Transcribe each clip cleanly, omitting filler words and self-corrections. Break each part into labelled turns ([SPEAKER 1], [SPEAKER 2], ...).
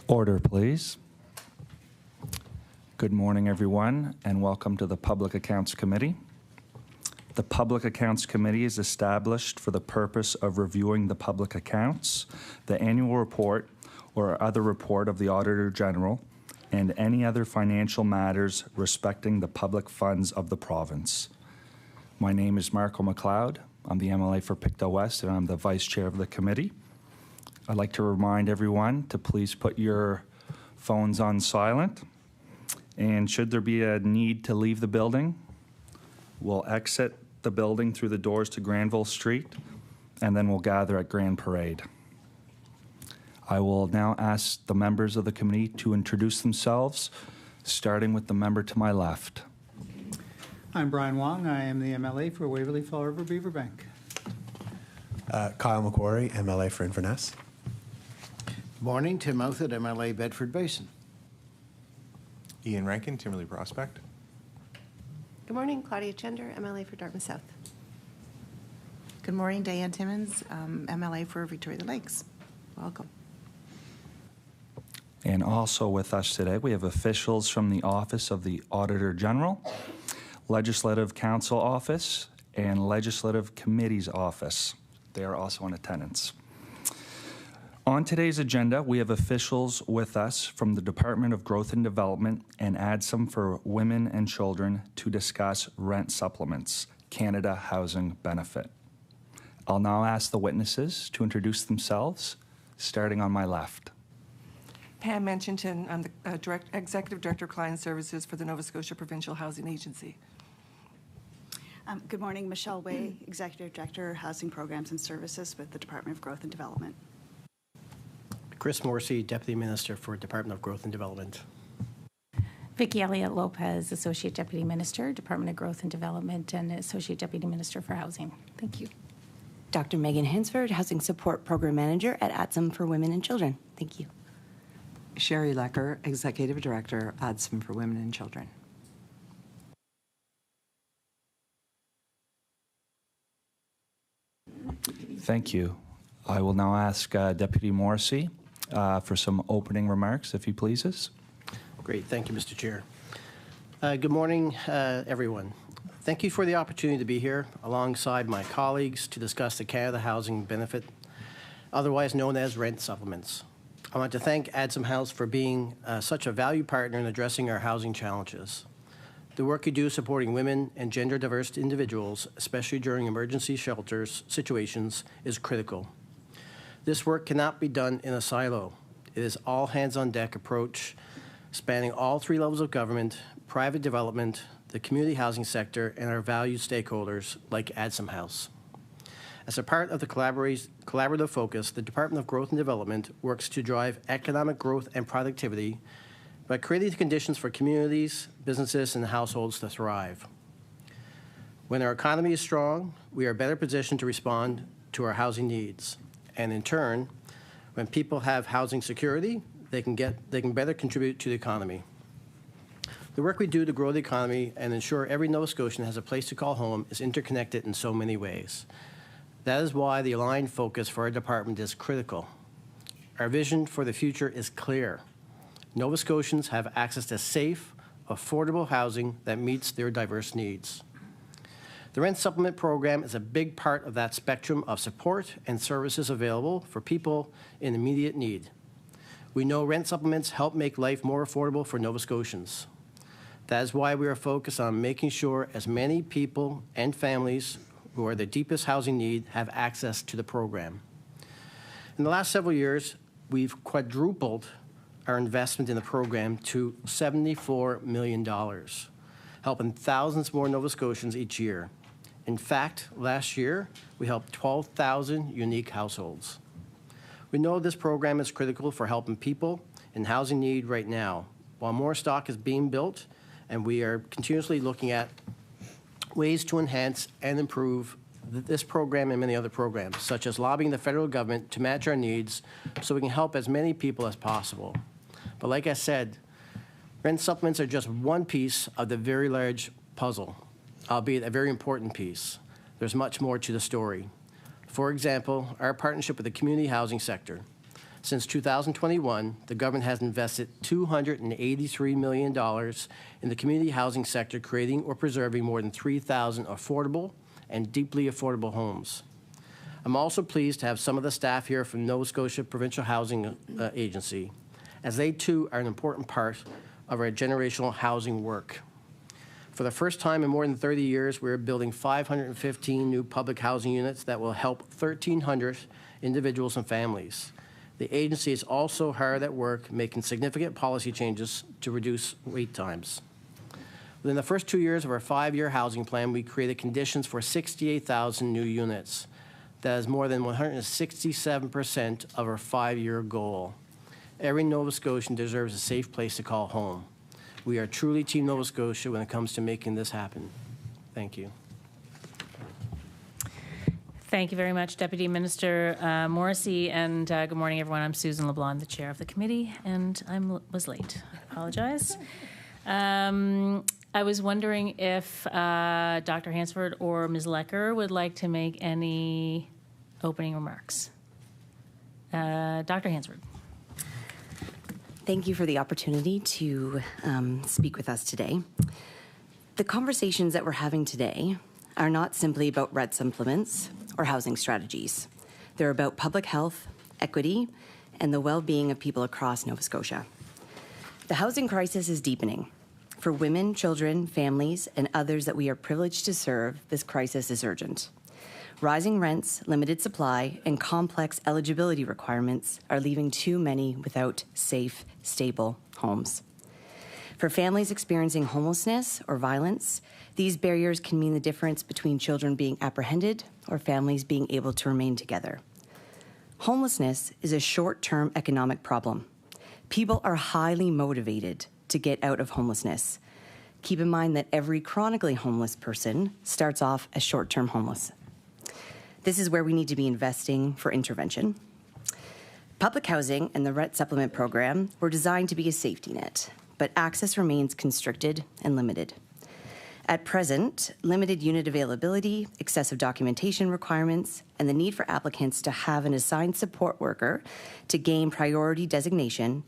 [SPEAKER 1] Order, please. Good morning, everyone, and welcome to the Public Accounts Committee. The Public Accounts Committee is established for the purpose of reviewing the public accounts, the annual report or other report of the Auditor General, and any other financial matters respecting the public funds of the province. My name is Marco McLeod. I'm the MLA for Pictou West, and I'm the Vice Chair of the committee. I'd like to remind everyone to please put your phones on silent. And should there be a need to leave the building, we'll exit the building through the doors to Granville Street, and then we'll gather at Grand Parade. I will now ask the members of the committee to introduce themselves, starting with the member to my left.
[SPEAKER 2] I'm Brian Wong. I am the MLA for Waverley Fall River Beaverbank.
[SPEAKER 3] Kyle McQuarrie, MLA for Inverness.
[SPEAKER 4] Good morning, Tim Mouthett, MLA Bedford Basin.
[SPEAKER 5] Ian Rankin, Timberley Prospect.
[SPEAKER 6] Good morning, Claudia Chender, MLA for Dartmouth South.
[SPEAKER 7] Good morning, Diane Timmons, MLA for Victoria Lakes. Welcome.
[SPEAKER 1] And also with us today, we have officials from the Office of the Auditor General, Legislative Council Office, and Legislative Committee's Office. They are also in attendance. On today's agenda, we have officials with us from the Department of Growth and Development and ADSUM for Women and Children to discuss rent supplements, Canada Housing Benefit. I'll now ask the witnesses to introduce themselves, starting on my left.
[SPEAKER 8] Pam Menchington, I'm the Executive Director of Client Services for the Nova Scotia Provincial Housing Agency.
[SPEAKER 9] Good morning, Michelle Way, Executive Director, Housing Programs and Services with the Department of Growth and Development.
[SPEAKER 10] Chris Morrissey, Deputy Minister for Department of Growth and Development.
[SPEAKER 11] Vicki Elliott Lopez, Associate Deputy Minister, Department of Growth and Development, and Associate Deputy Minister for Housing. Thank you.
[SPEAKER 12] Dr. Megan Hinsford, Housing Support Program Manager at ADSUM for Women and Children. Thank you.
[SPEAKER 13] Sherry Lecker, Executive Director, ADSUM for Women and Children.
[SPEAKER 1] Thank you. I will now ask Deputy Morrissey for some opening remarks, if he pleases.
[SPEAKER 10] Great. Thank you, Mr. Chair. Good morning, everyone. Thank you for the opportunity to be here alongside my colleagues to discuss the Canada Housing Benefit, otherwise known as rent supplements. I want to thank ADSUM House for being such a valued partner in addressing our housing challenges. The work you do supporting women and gender diverse individuals, especially during emergency shelters situations, is critical. This work cannot be done in a silo. It is all hands-on-deck approach, spanning all three levels of government, private development, the community housing sector, and our valued stakeholders like ADSUM House. As a part of the collaborative focus, the Department of Growth and Development works to drive economic growth and productivity by creating the conditions for communities, businesses, and households to thrive. When our economy is strong, we are better positioned to respond to our housing needs. And in turn, when people have housing security, they can better contribute to the economy. The work we do to grow the economy and ensure every Nova Scotian has a place to call home is interconnected in so many ways. That is why the aligned focus for our department is critical. Our vision for the future is clear. Nova Scotians have access to safe, affordable housing that meets their diverse needs. The Rent Supplement Program is a big part of that spectrum of support and services available for people in immediate need. We know rent supplements help make life more affordable for Nova Scotians. That is why we are focused on making sure as many people and families who are the deepest housing need have access to the program. In the last several years, we've quadrupled our investment in the program to $74 million, helping thousands more Nova Scotians each year. In fact, last year, we helped 12,000 unique households. We know this program is critical for helping people in housing need right now, while more stock is being built, and we are continuously looking at ways to enhance and improve this program and many other programs, such as lobbying the federal government to match our needs so we can help as many people as possible. But like I said, rent supplements are just one piece of the very large puzzle, albeit a very important piece. There's much more to the story. For example, our partnership with the community housing sector. Since 2021, the government has invested $283 million in the community housing sector, creating or preserving more than 3,000 affordable and deeply affordable homes. I'm also pleased to have some of the staff here from Nova Scotia Provincial Housing Agency, as they too are an important part of our generational housing work. For the first time in more than 30 years, we're building 515 new public housing units that will help 1,300 individuals and families. The agency is also hard at work making significant policy changes to reduce wait times. Within the first 2 years of our 5-year housing plan, we created conditions for 68,000 new units. That is more than 167% of our 5-year goal. Every Nova Scotian deserves a safe place to call home. We are truly Team Nova Scotia when it comes to making this happen. Thank you.
[SPEAKER 14] Thank you very much, Deputy Minister Morrissey, and good morning, everyone. I'm Susan LeBlanc, the chair of the committee, and I was late. I apologize. I was wondering if Dr. Hansford or Ms. Lecker would like to make any opening remarks. Dr. Hansford.
[SPEAKER 12] Thank you for the opportunity to speak with us today. The conversations that we're having today are not simply about rent supplements or housing strategies. They're about public health, equity, and the well-being of people across Nova Scotia. The housing crisis is deepening. For women, children, families, and others that we are privileged to serve, this crisis is urgent. Rising rents, limited supply, and complex eligibility requirements are leaving too many without safe, stable homes. For families experiencing homelessness or violence, these barriers can mean the difference between children being apprehended or families being able to remain together. Homelessness is a short-term economic problem. People are highly motivated to get out of homelessness. Keep in mind that every chronically homeless person starts off as short-term homeless. This is where we need to be investing for intervention. Public housing and the rent supplement program were designed to be a safety net, but access remains constricted and limited. At present, limited unit availability, excessive documentation requirements, and the need for applicants to have an assigned support worker to gain priority designation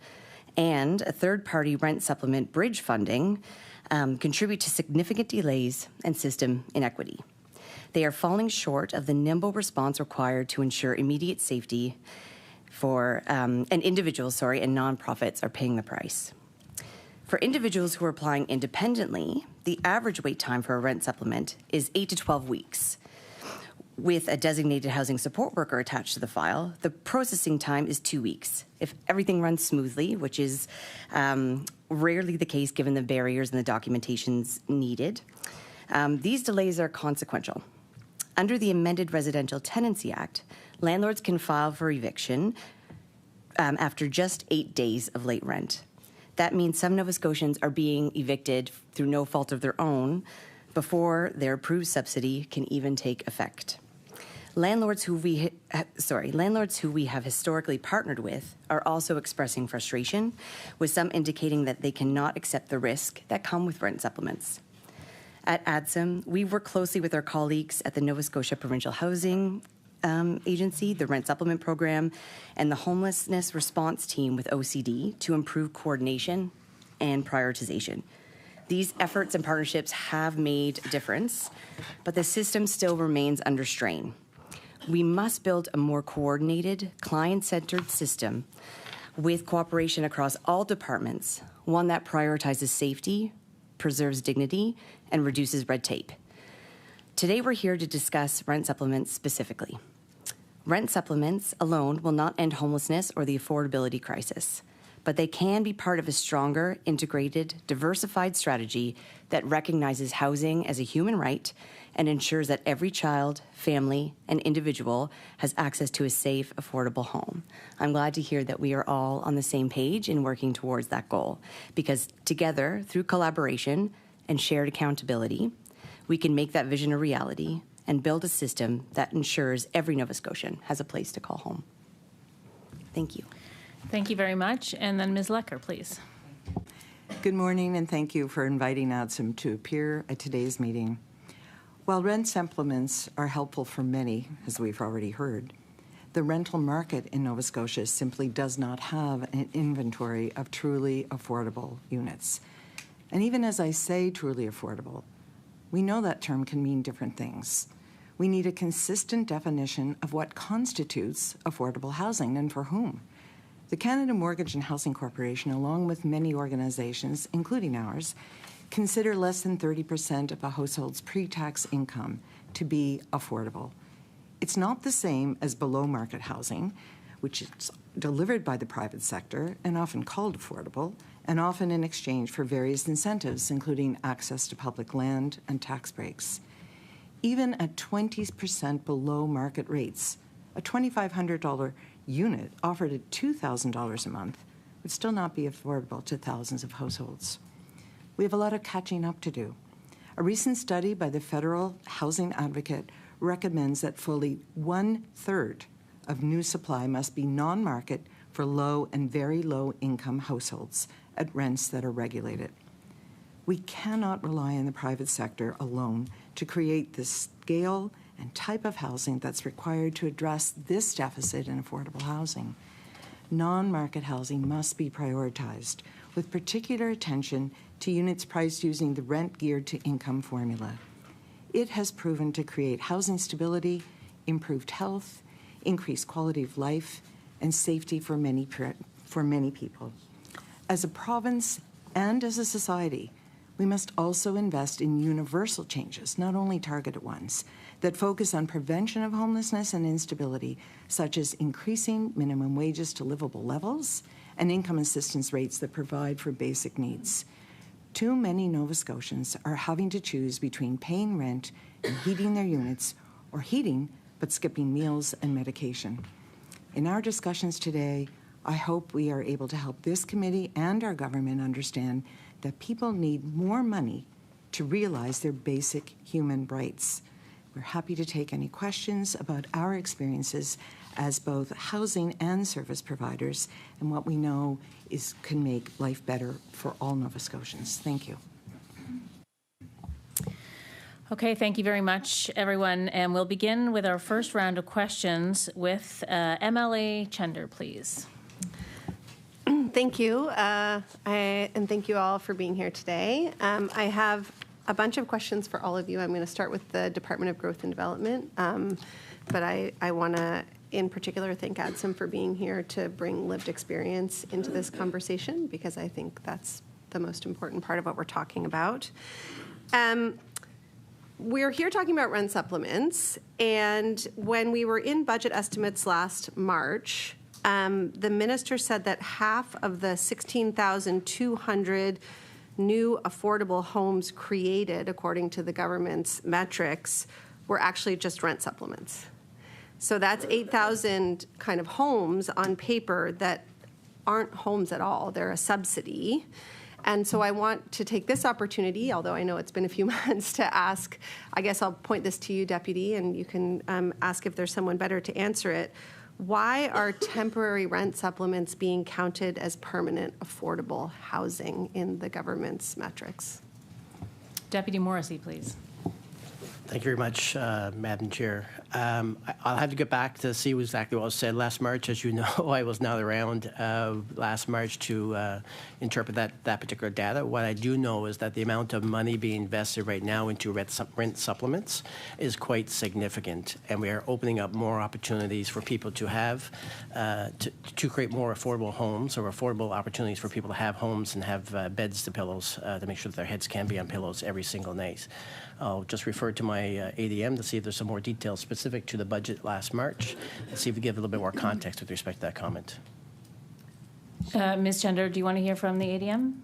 [SPEAKER 12] and a third-party rent supplement bridge funding contribute to significant delays and system inequity. They are falling short of the nimble response required to ensure immediate safety for and individuals, and nonprofits are paying the price. For individuals who are applying independently, the average wait time for a rent supplement is 8 to 12 weeks. With a designated housing support worker attached to the file, the processing time is 2 weeks. If everything runs smoothly, which is rarely the case given the barriers and the documentations needed, these delays are consequential. Under the amended Residential Tenancy Act, landlords can file for eviction after just 8 days of late rent. That means some Nova Scotians are being evicted through no fault of their own before their approved subsidy can even take effect. Landlords who we have historically partnered with are also expressing frustration, with some indicating that they cannot accept the risk that come with rent supplements. At ADSM, we work closely with our colleagues at the Nova Scotia Provincial Housing Agency, the Rent Supplement Program, and the Homelessness Response Team with OCD to improve coordination and prioritization. These efforts and partnerships have made a difference, but the system still remains under strain. We must build a more coordinated, client-centered system with cooperation across all departments, one that prioritizes safety, preserves dignity, and reduces red tape. Today we're here to discuss rent supplements specifically. Rent supplements alone will not end homelessness or the affordability crisis, but they can be part of a stronger, integrated, diversified strategy that recognizes housing as a human right and ensures that every child, family, and individual has access to a safe, affordable home. I'm glad to hear that we are all on the same page in working towards that goal, because together, through collaboration and shared accountability, we can make that vision a reality and build a system that ensures every Nova Scotian has a place to call home. Thank you.
[SPEAKER 14] Thank you very much. And then Ms. Lecker, please.
[SPEAKER 13] Good morning, and thank you for inviting ADSM to appear at today's meeting. While rent supplements are helpful for many, as we've already heard, The rental market in Nova Scotia simply does not have an inventory of truly affordable units. And even as I say truly affordable, we know that term can mean different things. We need a consistent definition of what constitutes affordable housing and for whom. The Canada Mortgage and Housing Corporation, along with many organizations, including ours, consider less than 30% of a household's pre-tax income to be affordable. It's not the same as below-market housing, which is delivered by the private sector and often called affordable, and often in exchange for various incentives, including access to public land and tax breaks. Even at 20% below market rates, a $2,500 unit offered at $2,000 a month would still not be affordable to thousands of households. We have a lot of catching up to do. A recent study by the Federal Housing Advocate recommends that fully 1/3 of new supply must be non-market for low and very low income households at rents that are regulated. We cannot rely on the private sector alone to create the scale and type of housing that's required to address this deficit in affordable housing. Non-market housing must be prioritized with particular attention to units priced using the rent-geared-to-income formula. It has proven to create housing stability, improved health, increased quality of life, and safety for many people. As a province and as a society, we must also invest in universal changes, not only targeted ones, that focus on prevention of homelessness and instability, such as increasing minimum wages to livable levels and income assistance rates that provide for basic needs. Too many Nova Scotians are having to choose between paying rent and heating their units, or heating but skipping meals and medication. In our discussions today, I hope we are able to help this committee and our government understand that people need more money to realize their basic human rights. We're happy to take any questions about our experiences as both housing and service providers and what we know can make life better for all Nova Scotians. Thank you.
[SPEAKER 14] Okay, thank you very much, everyone. And we'll begin with our first round of questions with MLA Chender, please.
[SPEAKER 6] Thank you, and thank you all for being here today. I have a bunch of questions for all of you. I'm going to start with the Department of Growth and Development, but I want to, in particular, thank ADSM for being here to bring lived experience into this conversation, because I think that's the most important part of what we're talking about. We're here talking about rent supplements, and when we were in budget estimates last March, the minister said that half of the 16,200 new affordable homes created, according to the government's metrics, were actually just rent supplements. So that's 8,000 kind of homes on paper that aren't homes at all. They're a subsidy. And so I want to take this opportunity, although I know it's been a few months, to ask, I guess I'll point this to you, Deputy, and you can ask if there's someone better to answer it. Why are temporary rent supplements being counted as permanent affordable housing in the government's metrics?
[SPEAKER 14] Deputy Morrissey, please.
[SPEAKER 10] Thank you very much, Madam Chair. I'll have to get back to see exactly what was said last March. As you know, I was not around last March to interpret that particular data. What I do know is that the amount of money being invested right now into rent supplements is quite significant, and we are opening up more opportunities for people to have, to create more affordable homes, or affordable opportunities for people to have homes and have beds to pillows, to make sure that their heads can be on pillows every single night. I'll just refer to my ADM to see if there's some more details specific to the budget last March, and see if we give a little bit more context with respect to that comment.
[SPEAKER 14] Ms. Chender, do you want to hear from the ADM?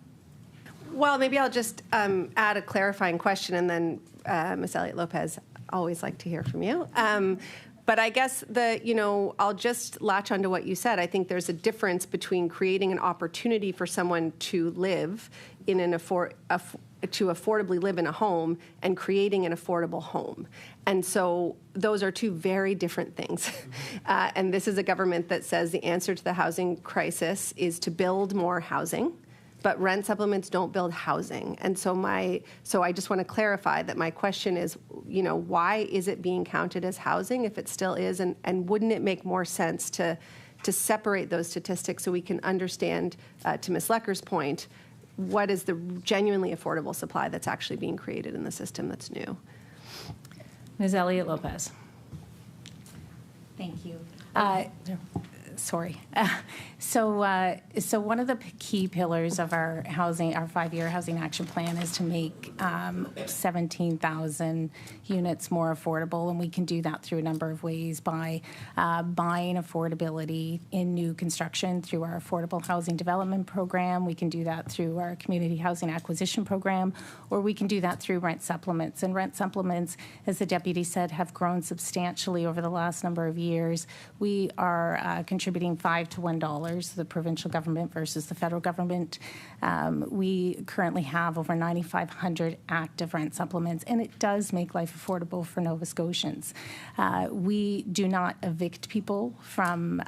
[SPEAKER 6] Well, maybe I'll just add a clarifying question, and then Ms. Elliott-Lopez, always like to hear from you. But I guess I'll just latch onto what you said. I think there's a difference between creating an opportunity for someone to live in to affordably live in a home and creating an affordable home. And so those are two very different things. And this is a government that says the answer to the housing crisis is to build more housing. but rent supplements don't build housing. And so I just want to clarify that my question is, why is it being counted as housing if it still is? And wouldn't it make more sense to separate those statistics so we can understand, to Ms. Lecker's point, what is the genuinely affordable supply that's actually being created in the system that's new?
[SPEAKER 14] Ms. Elliott Lopez.
[SPEAKER 11] Thank you. Sorry. So one of the key pillars of our 5-year housing action plan is to make 17,000 units more affordable, and we can do that through a number of ways by buying affordability in new construction through our affordable housing development program. We can do that through our community housing acquisition program, or we can do that through rent supplements. And rent supplements, as the deputy said, have grown substantially over the last number of years. We are contributing $5 to $1, the provincial government versus the federal government. We currently have over 9,500 active rent supplements, and it does make life affordable for Nova Scotians. We do not evict people from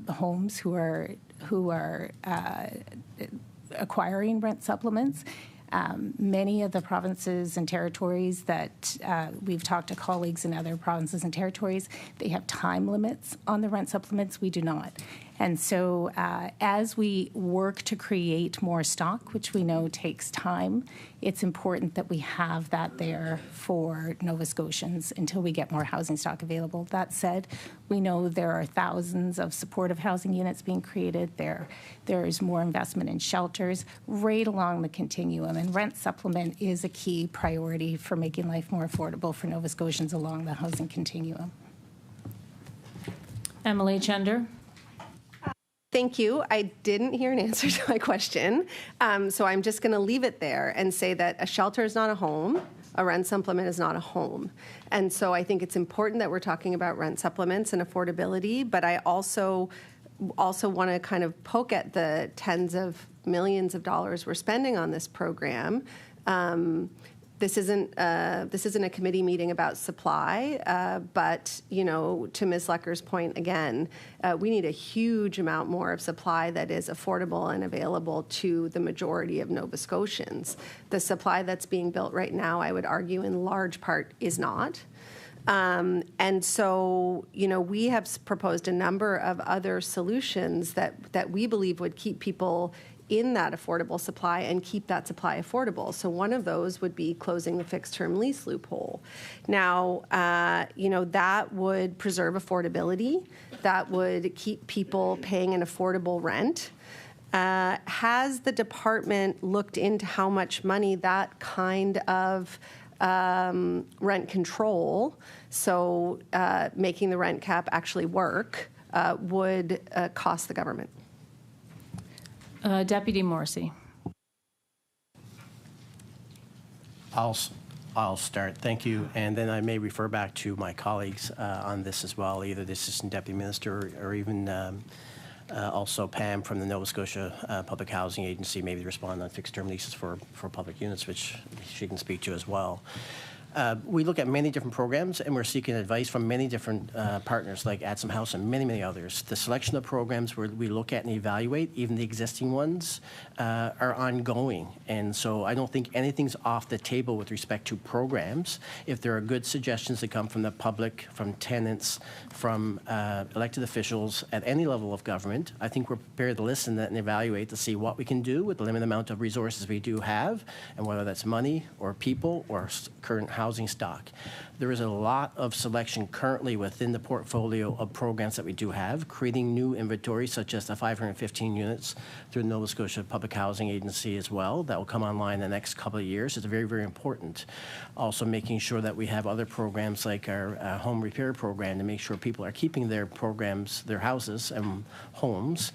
[SPEAKER 11] homes who are acquiring rent supplements. Many of the provinces and territories that we've talked to colleagues in other provinces and territories, they have time limits on the rent supplements. We do not. And so as we work to create more stock, which we know takes time, it's important that we have that there for Nova Scotians until we get more housing stock available. That said, we know there are thousands of supportive housing units being created. There is more investment in shelters right along the continuum, and rent supplement is a key priority for making life more affordable for Nova Scotians along the housing continuum.
[SPEAKER 14] Emily Chender.
[SPEAKER 6] Thank you. I didn't hear an answer to my question, so I'm just going to leave it there and say that a shelter is not a home, a rent supplement is not a home. And so I think it's important that we're talking about rent supplements and affordability, but I also want to kind of poke at the tens of millions of dollars we're spending on this program. This isn't a committee meeting about supply, but to Ms. Lecker's point again, we need a huge amount more of supply that is affordable and available to the majority of Nova Scotians. The supply that's being built right now, I would argue, in large part, is not. And so, we have proposed a number of other solutions that we believe would keep people in that affordable supply and keep that supply affordable. So one of those would be closing the fixed term lease loophole. Now, that would preserve affordability. That would keep people paying an affordable rent. Has the department looked into how much money that kind of rent control, so making the rent cap actually work, would cost the government?
[SPEAKER 14] Deputy Morrissey.
[SPEAKER 10] I'll start. Thank you. And then I may refer back to my colleagues on this as well, either the Assistant Deputy Minister or even also Pam from the Nova Scotia Public Housing Agency, maybe respond on fixed-term leases for public units, which she can speak to as well. We look at many different programs, and we're seeking advice from many different partners like Add Some House and many, many others. The selection of programs where we look at and evaluate, even the existing ones, are ongoing. And so I don't think anything's off the table with respect to programs. If there are good suggestions that come from the public, from tenants, from elected officials at any level of government, I think we're prepared to listen and evaluate to see what we can do with the limited amount of resources we do have, and whether that's money or people or current housing stock. There is a lot of selection currently within the portfolio of programs that we do have, creating new inventory such as the 515 units through the Nova Scotia Public Housing Agency as well that will come online in the next couple of years. It's very, very important. Also making sure that we have other programs like our home repair program to make sure people are keeping their programs, their houses and homes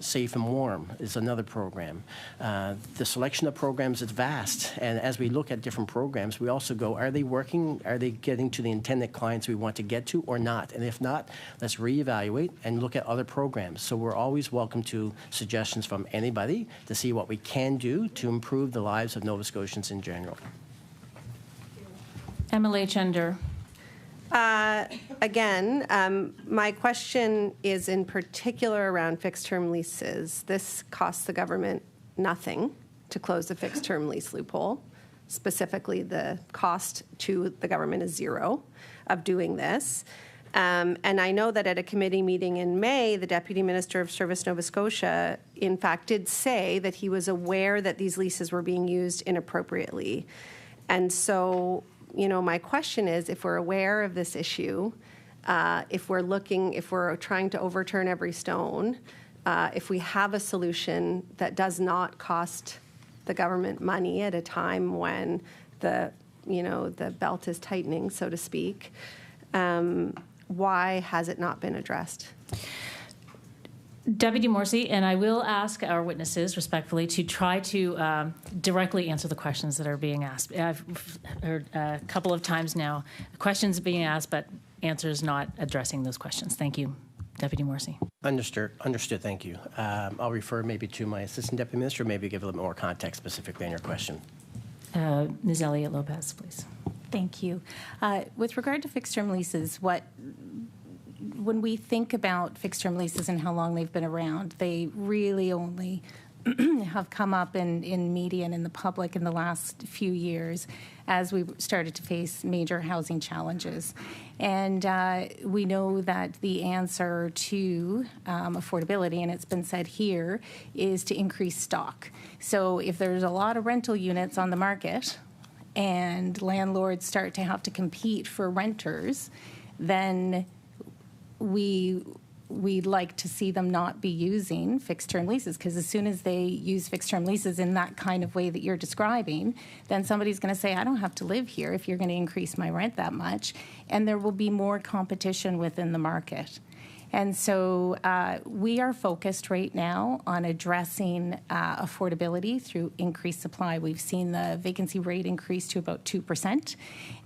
[SPEAKER 10] safe and warm is another program. The selection of programs is vast, and as we look at different programs, we also go, are they working? Are they getting to the intended clients we want to get to or not? And if not, let's reevaluate and look at other programs. So we're always welcome to suggestions from anybody to see what we can do to improve the lives of Nova Scotians in general.
[SPEAKER 14] Emily Chender.
[SPEAKER 6] again, my question is in particular around fixed-term leases. This costs the government nothing to close the fixed-term lease loophole. Specifically, the cost to the government is zero of doing this. And I know that at a committee meeting in May, the Deputy Minister of Service Nova Scotia, in fact, did say that he was aware that these leases were being used inappropriately. And so, you know, my question is, if we're aware of this issue, if we're trying to overturn every stone, if we have a solution that does not cost the government money at a time when the belt is tightening, so to speak, why has it not been addressed?
[SPEAKER 14] Deputy Morrissey, and I will ask our witnesses respectfully to try to directly answer the questions that are being asked. I've heard a couple of times now questions being asked, but answers not addressing those questions. Thank you, Deputy Morrissey.
[SPEAKER 10] Understood. Thank you. I'll refer maybe to my Assistant Deputy Minister, maybe give a little more context specifically on your question.
[SPEAKER 14] Ms. Elliott Lopez, please.
[SPEAKER 11] Thank you. With regard to fixed-term leases, when we think about fixed-term leases and how long they've been around, they really only have come up in media and in the public in the last few years as we started to face major housing challenges. And we know that the answer to affordability, and it's been said here, is to increase stock. So if there's a lot of rental units on the market and landlords start to have to compete for renters, then we'd like to see them not be using fixed-term leases, because as soon as they use fixed-term leases in that kind of way that you're describing, then somebody's going to say, I don't have to live here if you're going to increase my rent that much, and there will be more competition within the market. And so we are focused right now on addressing affordability through increased supply. We've seen the vacancy rate increase to about 2%,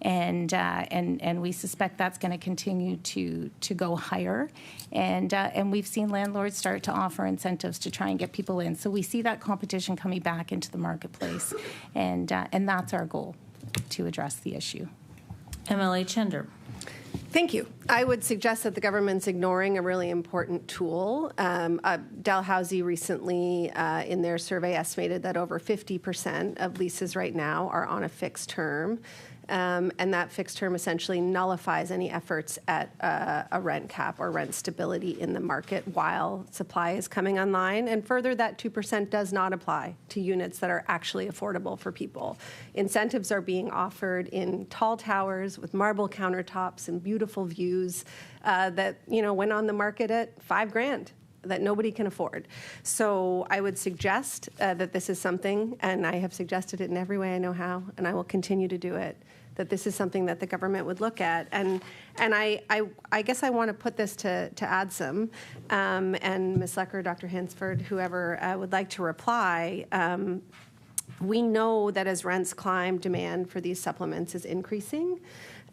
[SPEAKER 11] and we suspect that's going to continue to go higher. And we've seen landlords start to offer incentives to try and get people in. So we see that competition coming back into the marketplace, and that's our goal, to address the issue.
[SPEAKER 14] MLA Chender.
[SPEAKER 6] Thank you. I would suggest that the government's ignoring a really important tool. Dalhousie recently, in their survey, estimated that over 50% of leases right now are on a fixed term. And that fixed term essentially nullifies any efforts at a rent cap or rent stability in the market while supply is coming online. And further, that 2% does not apply to units that are actually affordable for people. Incentives are being offered in tall towers with marble countertops and beautiful views that went on the market at $5,000. That nobody can afford. So I would suggest that this is something, and I have suggested it in every way I know how, and I will continue to do it, that this is something that the government would look at. And I guess I want to put this to ADSM, and Ms. Lecker, Dr. Hansford, whoever would like to reply. We know that as rents climb, demand for these supplements is increasing.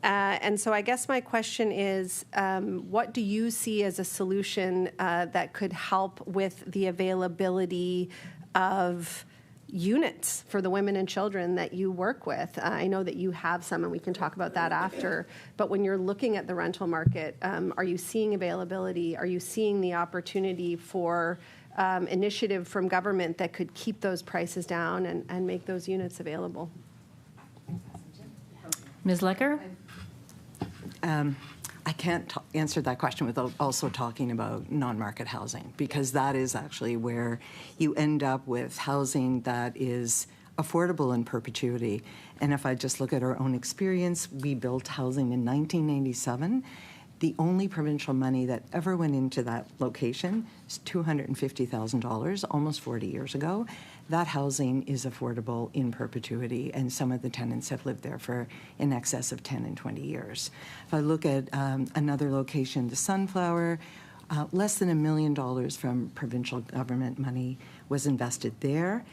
[SPEAKER 6] And so I guess my question is, what do you see as a solution that could help with the availability of units for the women and children that you work with? I know that you have some, and we can talk about that after. But when you're looking at the rental market, are you seeing availability? Are you seeing the opportunity for initiative from government that could keep those prices down and make those units available?
[SPEAKER 14] Ms. Lecker?
[SPEAKER 13] I can't answer that question without also talking about non-market housing, because that is actually where you end up with housing that is affordable in perpetuity. And if I just look at our own experience, we built housing in 1997. The only provincial money that ever went into that location is $250,000, almost 40 years ago. That housing is affordable in perpetuity, and some of the tenants have lived there for in excess of 10 and 20 years. If I look at another location, the Sunflower, less than $1 million from provincial government money was invested there.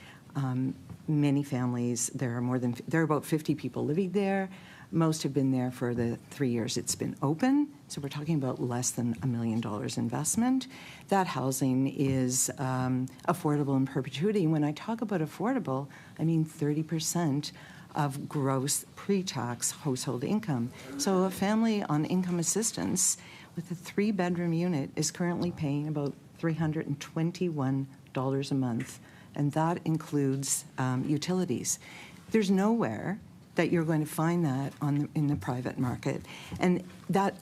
[SPEAKER 13] Many families, there are about 50 people living there. Most have been there for the 3 years it's been open. So we're talking about less than $1 million investment. That housing is affordable in perpetuity. When I talk about affordable, I mean 30% of gross pre-tax household income. So a family on income assistance with a 3-bedroom unit is currently paying about $321 a month, and that includes utilities. There's nowhere that you're going to find that in the private market. And that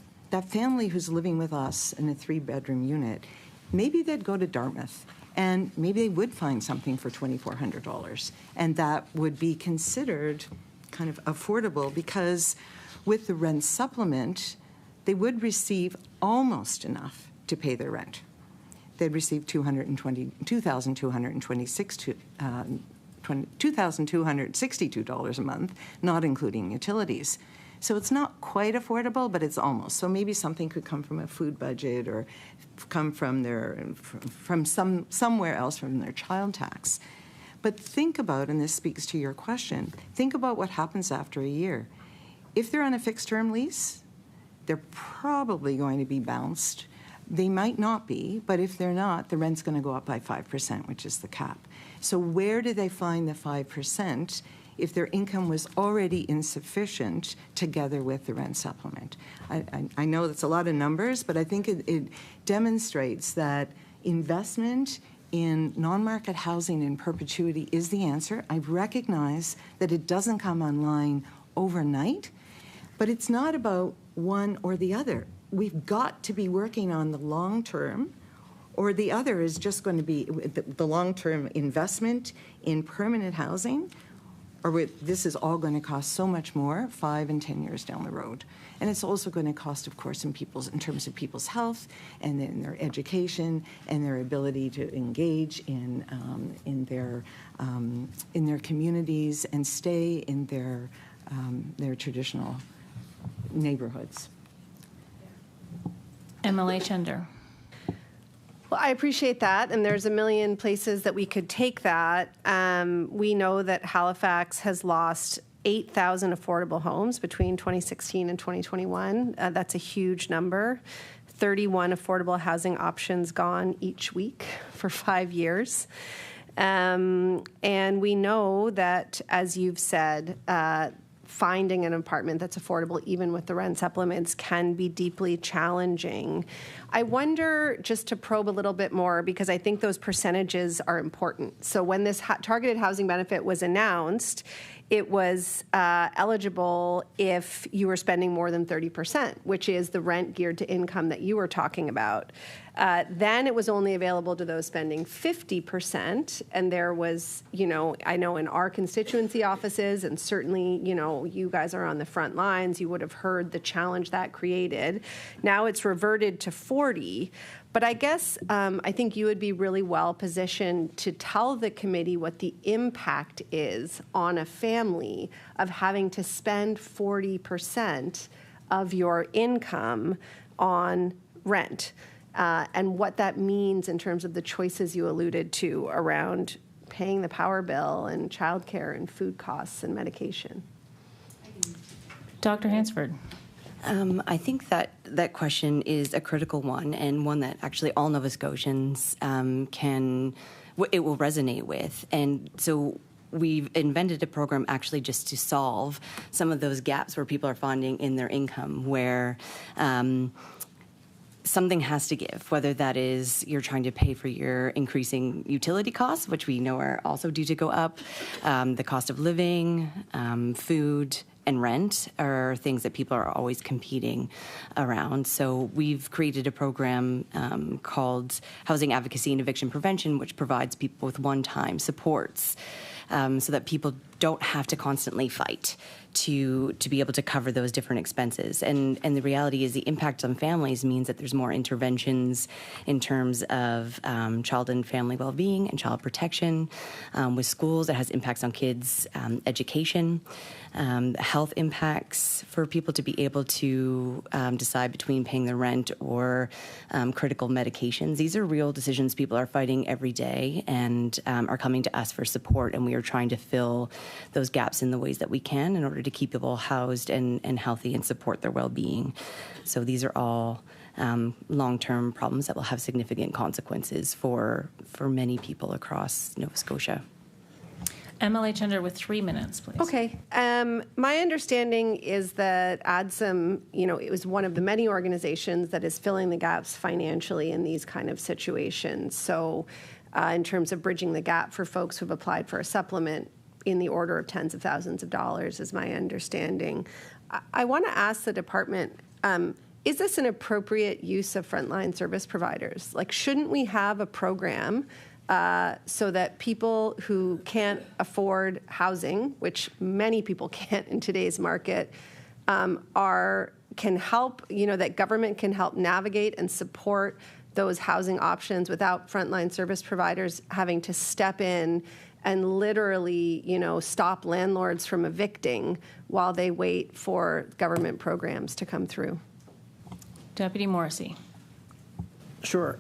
[SPEAKER 13] family who's living with us in a 3-bedroom unit, maybe they'd go to Dartmouth, and maybe they would find something for $2,400, and that would be considered kind of affordable, because with the rent supplement, they would receive almost enough to pay their rent. They'd receive $2,262 a month, not including utilities. So it's not quite affordable, but it's almost. So maybe something could come from a food budget or come from somewhere else, from their child tax. But think about, and this speaks to your question, think about what happens after a year. If they're on a fixed-term lease, they're probably going to be bounced. They might not be, but if they're not, the rent's going to go up by 5%, which is the cap. So where do they find the 5% if their income was already insufficient together with the rent supplement? I know that's a lot of numbers, but I think it demonstrates that investment in non-market housing in perpetuity is the answer. I recognize that it doesn't come online overnight, but it's not about one or the other. We've got to be working on the long term, or the other is just going to be the long-term investment in permanent housing, or this is all going to cost so much more 5 and 10 years down the road. And it's also going to cost, of course, in terms of people's health and in their education and their ability to engage in their communities and stay in their traditional neighborhoods.
[SPEAKER 14] MLA Chender.
[SPEAKER 6] Well, I appreciate that, and there's a million places that we could take that. We know that Halifax has lost 8,000 affordable homes between 2016 and 2021. That's a huge number. 31 affordable housing options gone each week for 5 years. And we know that, as you've said, finding an apartment that's affordable, even with the rent supplements, can be deeply challenging. I wonder, just to probe a little bit more, because I think those percentages are important. So when this targeted housing benefit was announced, it was eligible if you were spending more than 30%, which is the rent geared to income that you were talking about. Then it was only available to those spending 50%, and there was, I know in our constituency offices, and certainly, you guys are on the front lines, you would have heard the challenge that created. Now it's reverted to 40, but I guess I think you would be really well positioned to tell the committee what the impact is on a family of having to spend 40% of your income on rent. And what that means in terms of the choices you alluded to around paying the power bill and childcare and food costs and medication.
[SPEAKER 14] Dr. Hansford.
[SPEAKER 12] I think that question is a critical one, and one that actually all Nova Scotians it will resonate with. And so we've invented a program actually just to solve some of those gaps where people are finding in their income, where something has to give, whether that is you're trying to pay for your increasing utility costs, which we know are also due to go up, the cost of living, food, and rent are things that people are always competing around. So we've created a program called Housing Advocacy and Eviction Prevention, which provides people with one-time supports so that people don't have to constantly fight to be able to cover those different expenses. And the reality is the impact on families means that there's more interventions in terms of child and family well-being and child protection. With schools, it has impacts on kids' education, health impacts for people to be able to decide between paying the rent or critical medications. These are real decisions people are fighting every day and are coming to us for support, and we are trying to fill those gaps in the ways that we can in order to keep people housed and healthy and support their well-being. So these are all long-term problems that will have significant consequences for many people across Nova Scotia.
[SPEAKER 14] MLA Chender with 3 minutes, please.
[SPEAKER 6] Okay. My understanding is that ADSM, it was one of the many organizations that is filling the gaps financially in these kind of situations. So in terms of bridging the gap for folks who've applied for a supplement, in the order of tens of thousands of dollars is my understanding. I want to ask the department, is this an appropriate use of frontline service providers? Like, shouldn't we have a program so that people who can't afford housing, which many people can't in today's market, can help, that government can help navigate and support those housing options without frontline service providers having to step in and literally, stop landlords from evicting while they wait for government programs to come through?
[SPEAKER 14] Deputy Morrissey.
[SPEAKER 10] Sure.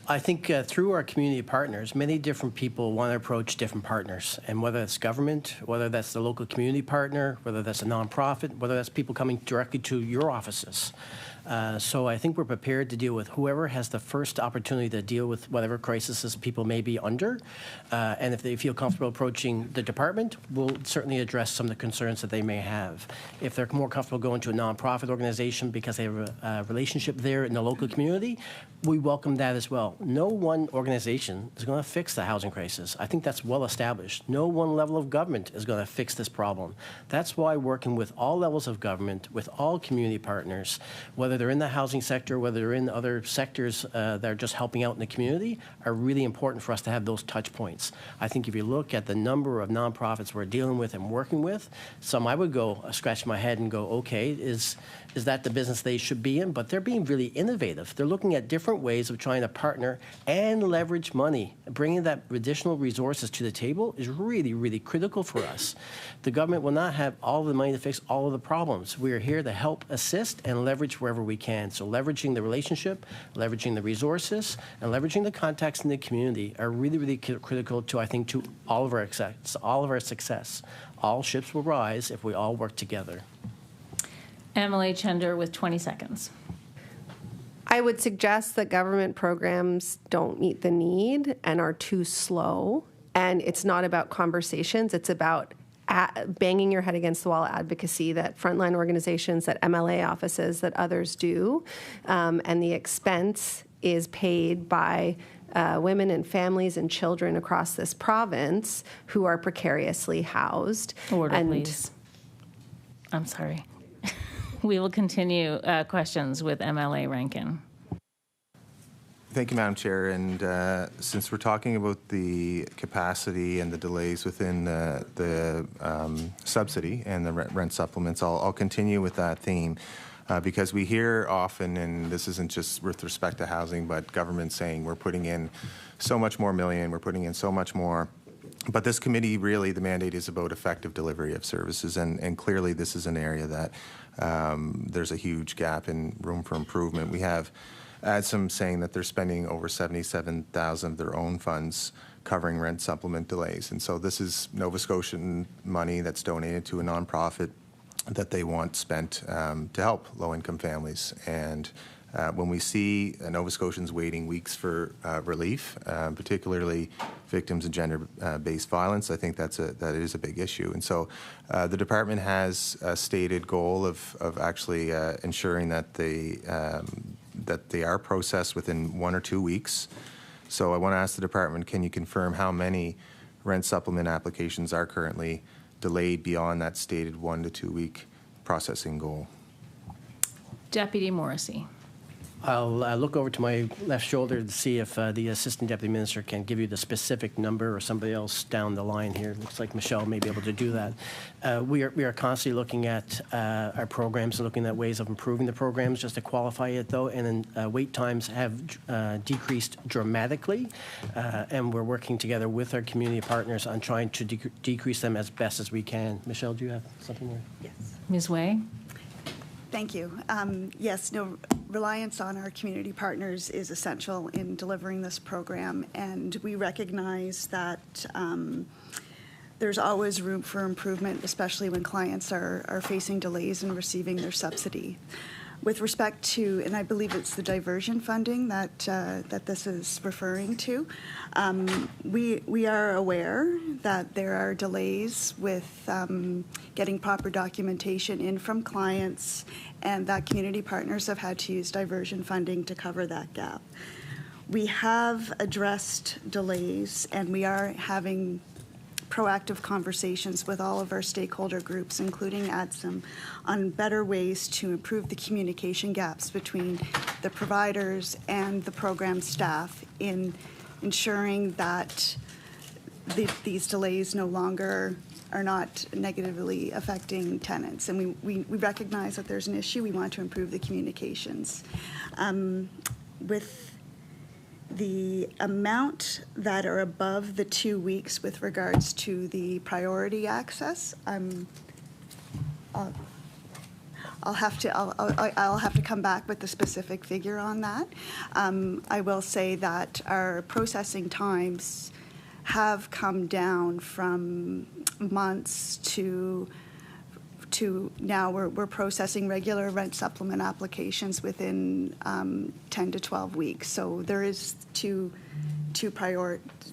[SPEAKER 10] I think through our community partners, many different people want to approach different partners. And whether it's government, whether that's the local community partner, whether that's a nonprofit, whether that's people coming directly to your offices. So I think we're prepared to deal with whoever has the first opportunity to deal with whatever crises people may be under. And if they feel comfortable approaching the department, we'll certainly address some of the concerns that they may have. If they're more comfortable going to a nonprofit organization because they have a relationship there in the local community, we welcome that as well. No one organization is going to fix the housing crisis. I think that's well established. No one level of government is going to fix this problem. That's why working with all levels of government, with all community partners, whether they're in the housing sector, whether they're in other sectors that are just helping out in the community, are really important for us to have those touch points. I think if you look at the number of nonprofits we're dealing with and working with, some I would go scratch my head and go, okay, is that the business they should be in? But they're being really innovative. They're looking at different ways of trying to partner and leverage money. Bringing that additional resources to the table is really, really critical for us. The government will not have all of the money to fix all of the problems. We are here to help assist and leverage wherever we can. So leveraging the relationship, leveraging the resources, and leveraging the contacts in the community are really, really critical to, I think, to all of our success. All ships will rise if we all work together.
[SPEAKER 14] MLA Chender with 20 seconds.
[SPEAKER 6] I would suggest that government programs don't meet the need and are too slow. And it's not about conversations. It's about banging your head against the wall advocacy that frontline organizations, that MLA offices, that others do. And the expense is paid by women and families and children across this province who are precariously housed.
[SPEAKER 14] Order, please. I'm sorry. We will continue questions with MLA Rankin.
[SPEAKER 5] Thank you, Madam Chair. And since we're talking about the capacity and the delays within the subsidy and the rent supplements, I'll continue with that theme because we hear often, and this isn't just with respect to housing, but government saying we're putting in so much more million, we're putting in so much more. But this committee, really, the mandate is about effective delivery of services, and clearly this is an area that there's a huge gap and room for improvement. We have ADSM saying that they're spending over $77,000 of their own funds covering rent supplement delays. And so this is Nova Scotian money that's donated to a nonprofit that they want spent to help low-income families. And when we see Nova Scotians waiting weeks for relief, particularly victims of gender-based violence, I think that is a big issue. And so the department has a stated goal of actually ensuring that they are processed within 1 or 2 weeks. So I want to ask the department, can you confirm how many rent supplement applications are currently delayed beyond that stated 1 to 2 week processing goal?
[SPEAKER 14] Deputy Morrissey.
[SPEAKER 10] I'll look over to my left shoulder to see if the Assistant Deputy Minister can give you the specific number, or somebody else down the line here. Looks like Michelle may be able to do that. We are constantly looking at our programs and looking at ways of improving the programs. Just to qualify it, though, and then wait times have decreased dramatically, and we're working together with our community partners on trying to decrease them as best as we can. Michelle, do you have something more?
[SPEAKER 9] Yes.
[SPEAKER 14] Ms. Way?
[SPEAKER 9] Thank you. Yes, reliance on our community partners is essential in delivering this program, and we recognize that there's always room for improvement, especially when clients are facing delays in receiving their subsidy. With respect to, and I believe it's the diversion funding that this is referring to, we are aware that there are delays with getting proper documentation in from clients, and that community partners have had to use diversion funding to cover that gap. We have addressed delays, and we are having proactive conversations with all of our stakeholder groups, including ADSM, on better ways to improve the communication gaps between the providers and the program staff in ensuring that these delays no longer are not negatively affecting tenants. And we recognize that there's an issue. We want to improve the communications. With the amount that are above the 2 weeks with regards to the priority access, I'll have to come back with the specific figure on that. I will say that our processing times have come down from months to now we're processing regular rent supplement applications within 10 to 12 weeks. So there is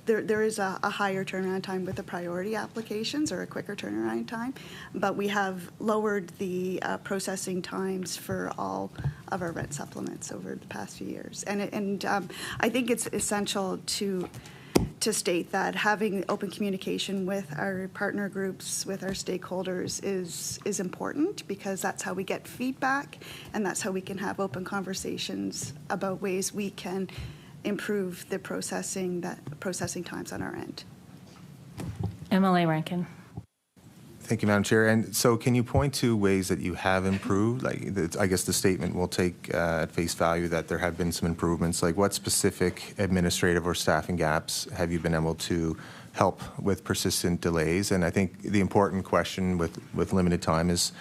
[SPEAKER 9] there is a higher turnaround time with the priority applications, or a quicker turnaround time, but we have lowered the processing times for all of our rent supplements over the past few years. And I think it's essential to state that having open communication with our partner groups, with our stakeholders is important, because that's how we get feedback, and that's how we can have open conversations about ways we can improve the processing times on our end.
[SPEAKER 14] MLA Rankin.
[SPEAKER 5] Thank you, Madam Chair. And so can you point to ways that you have improved? Like, I guess the statement will take at face value that there have been some improvements. Like, what specific administrative or staffing gaps have you been able to help with persistent delays? And I think the important question with limited time is,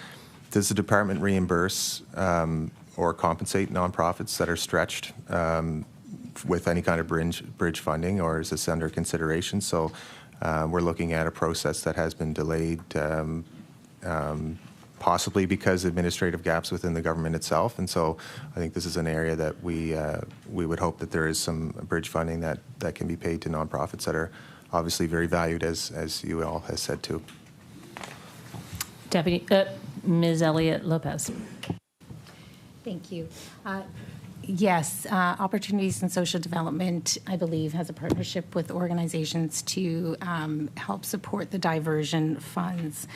[SPEAKER 5] does the department reimburse or compensate nonprofits that are stretched with any kind of bridge funding, or is this under consideration? So we're looking at a process that has been delayed, possibly because of administrative gaps within the government itself. And so I think this is an area that we would hope that there is some bridge funding that can be paid to nonprofits that are obviously very valued, as you all has said too.
[SPEAKER 14] Ms. Elliott Lopez.
[SPEAKER 11] Thank you. Yes, Opportunities in Social Development, I believe, has a partnership with organizations to help support the diversion funds.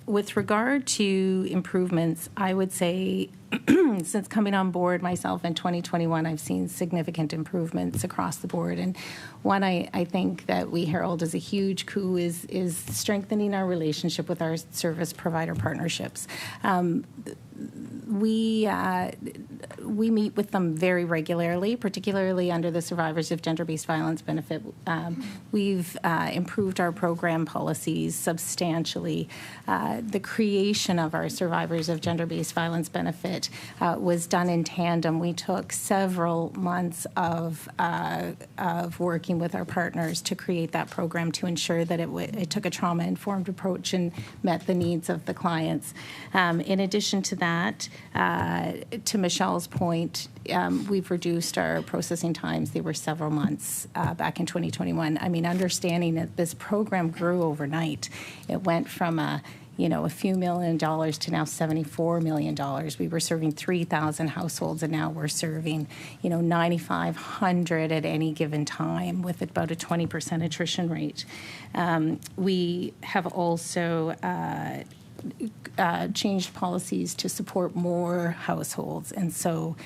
[SPEAKER 11] With regard to improvements, I would say since coming on board myself in 2021, I've seen significant improvements across the board. And one I think that we herald as a huge coup is strengthening our relationship with our service provider partnerships. We meet with them very regularly, particularly under the Survivors of Gender-Based Violence benefit. We've improved our program policies substantially. The creation of our Survivors of Gender-Based Violence benefit was done in tandem. We took several months of working with our partners to create that program, to ensure that it took a trauma-informed approach and met the needs of the clients. In addition to that, to Michelle's point, we've reduced our processing times. They were several months back in 2021. I mean, understanding that this program grew overnight. It went from a few $1 million to now $74 million. We were serving 3,000 households, and now we're serving, 9,500 at any given time, with about a 20% attrition rate. We have also changed policies to support more households, and so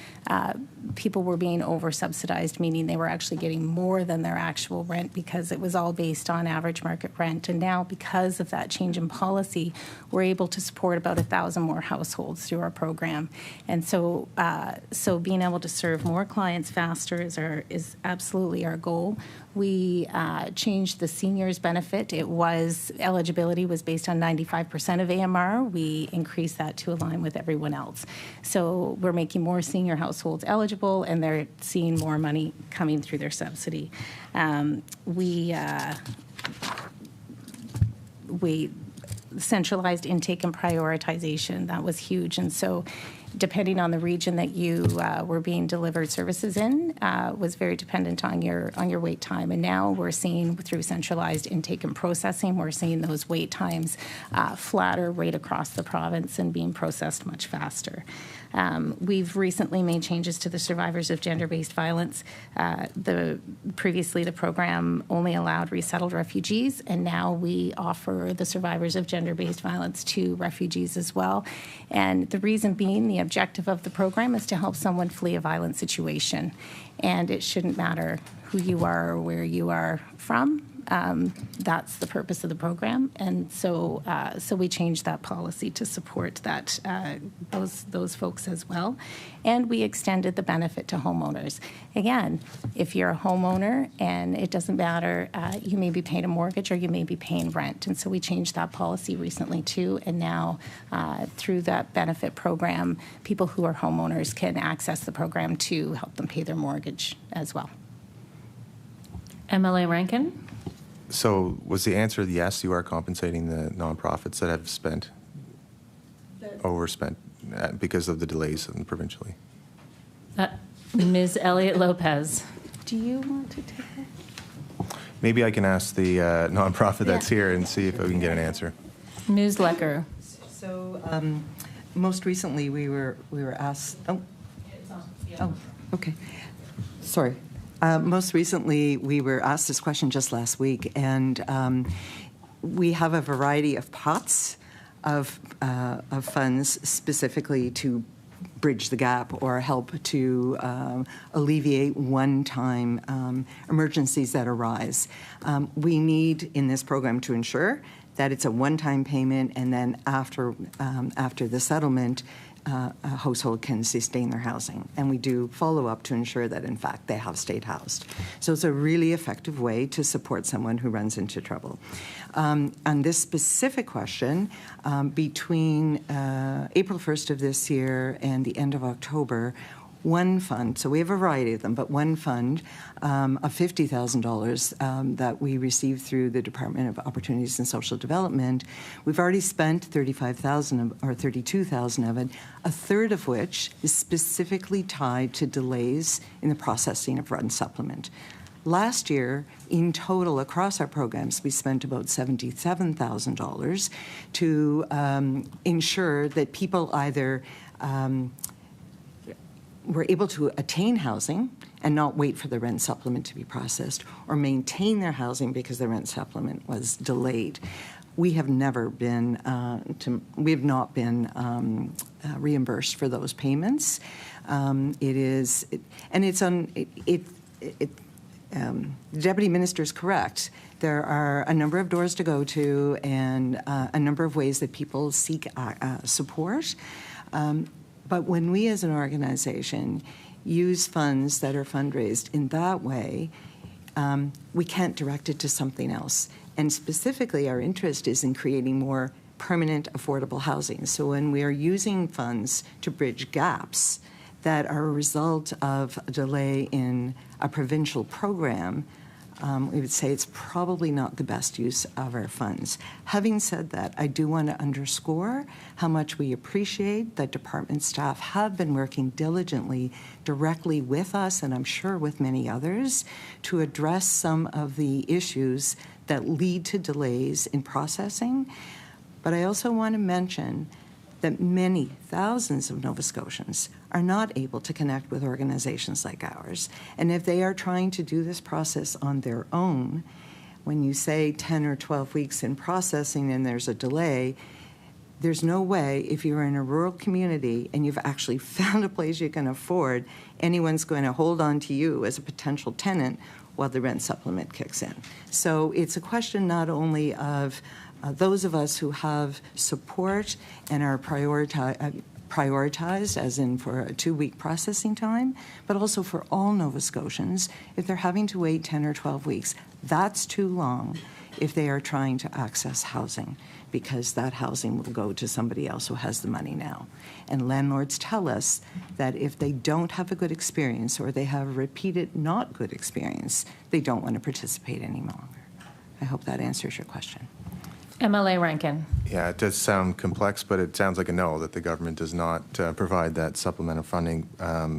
[SPEAKER 11] people were being over-subsidized, meaning they were actually getting more than their actual rent, because it was all based on average market rent. And now, because of that change in policy, we're able to support about 1,000 more households through our program. And so being able to serve more clients faster is absolutely our goal. We changed the seniors benefit. Eligibility was based on 95% of AMR. We increased that to align with everyone else. So we're making more senior households eligible, and they're seeing more money coming through their subsidy. We centralized intake and prioritization. That was huge. And so depending on the region that you were being delivered services in, was very dependent on your wait time. And now we're seeing through centralized intake and processing, we're seeing those wait times flatter right across the province and being processed much faster. We've recently made changes to the survivors of gender-based violence. Previously, the program only allowed resettled refugees, and now we offer the survivors of gender-based violence to refugees as well. And the reason being, the objective of the program is to help someone flee a violent situation. And it shouldn't matter who you are or where you are from. That's the purpose of the program, and so we changed that policy to support that those folks as well, and we extended the benefit to homeowners. Again, if you're a homeowner and it doesn't matter, you may be paying a mortgage or you may be paying rent, and so we changed that policy recently too. And now through that benefit program, people who are homeowners can access the program to help them pay their mortgage as well.
[SPEAKER 14] MLA Rankin.
[SPEAKER 5] So was the answer yes, you are compensating the nonprofits that have overspent because of the delays provincially?
[SPEAKER 14] Ms. Elliott Lopez.
[SPEAKER 11] Do you want to take that?
[SPEAKER 5] Maybe I can ask the nonprofit that's here and see if we can get an answer.
[SPEAKER 14] Ms. Lecker.
[SPEAKER 13] So most recently we were asked. Oh, okay. Sorry. Most recently, we were asked this question just last week, and we have a variety of pots of funds specifically to bridge the gap or help to alleviate one-time emergencies that arise. We need in this program to ensure that it's a one-time payment, and then after the settlement, a household can sustain their housing. And we do follow up to ensure that, in fact, they have stayed housed. So it's a really effective way to support someone who runs into trouble. On this specific question, between April 1st of this year and the end of October, one fund, so we have a variety of them, but one fund of $50,000 that we received through the Department of Opportunities and Social Development, we've already spent $35,000 or $32,000 of it, a third of which is specifically tied to delays in the processing of rent supplement. Last year, in total, across our programs, we spent about $77,000 to ensure that people either were able to attain housing and not wait for the rent supplement to be processed, or maintain their housing because the rent supplement was delayed. We have never been reimbursed for those payments. The Deputy Minister is correct. There are a number of doors to go to and a number of ways that people seek support. But when we as an organization use funds that are fundraised in that way, we can't direct it to something else. And specifically, our interest is in creating more permanent, affordable housing. So when we are using funds to bridge gaps that are a result of a delay in a provincial program, we would say it's probably not the best use of our funds. Having said that, I do want to underscore how much we appreciate that department staff have been working diligently directly with us, and I'm sure with many others, to address some of the issues that lead to delays in processing. But I also want to mention that many thousands of Nova Scotians are not able to connect with organizations like ours. And if they are trying to do this process on their own, when you say 10 or 12 weeks in processing and there's a delay, there's no way, if you're in a rural community and you've actually found a place you can afford, anyone's going to hold on to you as a potential tenant while the rent supplement kicks in. So it's a question not only of those of us who have support and are prioritized, as in for a 2-week processing time, but also for all Nova Scotians, if they're having to wait 10 or 12 weeks, that's too long if they are trying to access housing, because that housing will go to somebody else who has the money now. And landlords tell us that if they don't have a good experience or they have a repeated not good experience, they don't want to participate any longer. I hope that answers your question.
[SPEAKER 14] MLA Rankin.
[SPEAKER 5] Yeah, it does sound complex, but it sounds like a no, that the government does not provide that supplemental funding,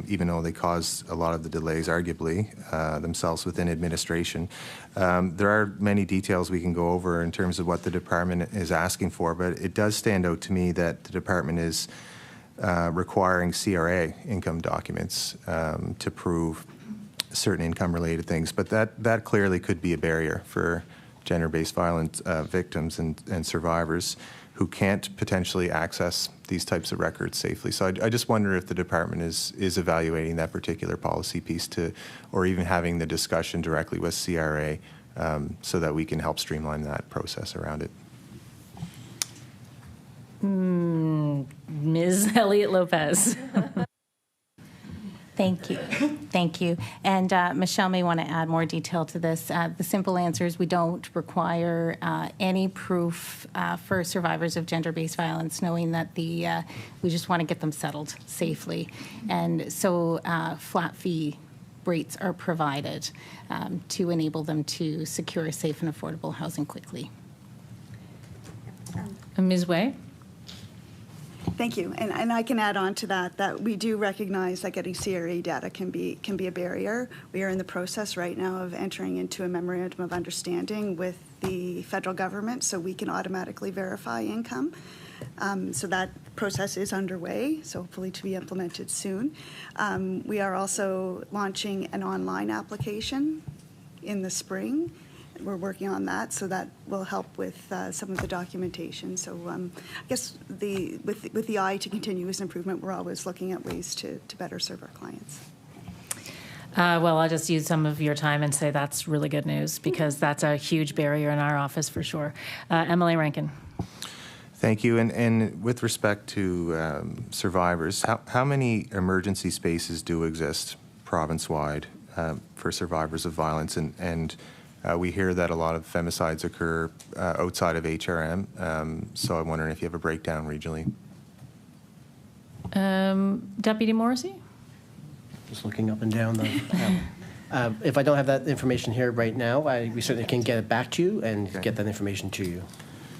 [SPEAKER 5] even though they cause a lot of the delays, arguably, themselves within administration. There are many details we can go over in terms of what the department is asking for, but it does stand out to me that the department is requiring CRA income documents to prove certain income-related things, but that clearly could be a barrier for gender-based violence victims and survivors who can't potentially access these types of records safely. So I just wonder if the department is evaluating that particular policy piece or even having the discussion directly with CRA so that we can help streamline that process around it.
[SPEAKER 14] Ms. Elliott Lopez.
[SPEAKER 11] Thank you. Thank you. And Michelle may want to add more detail to this. The simple answer is we don't require any proof for survivors of gender-based violence, knowing that we just want to get them settled safely. And so flat fee rates are provided to enable them to secure safe and affordable housing quickly.
[SPEAKER 14] Ms. Way?
[SPEAKER 9] Thank you. And I can add on to that we do recognize that getting CRA data can be a barrier. We are in the process right now of entering into a memorandum of understanding with the federal government so we can automatically verify income. So that process is underway, so hopefully to be implemented soon. We are also launching an online application in the spring. We're working on that, so that will help with some of the documentation. So I guess with the eye to continuous improvement, we're always looking at ways to better serve our clients.
[SPEAKER 14] Well, I'll just use some of your time and say that's really good news because that's a huge barrier in our office for sure. MLA Rankin.
[SPEAKER 5] Thank you. And with respect to survivors, how many emergency spaces do exist province-wide for survivors of violence? And we hear that a lot of femicides occur outside of HRM, so I'm wondering if you have a breakdown regionally.
[SPEAKER 14] Deputy Morrissey?
[SPEAKER 10] Just looking up and down the... if I don't have that information here right now, we certainly can get it back to you and get that information to you.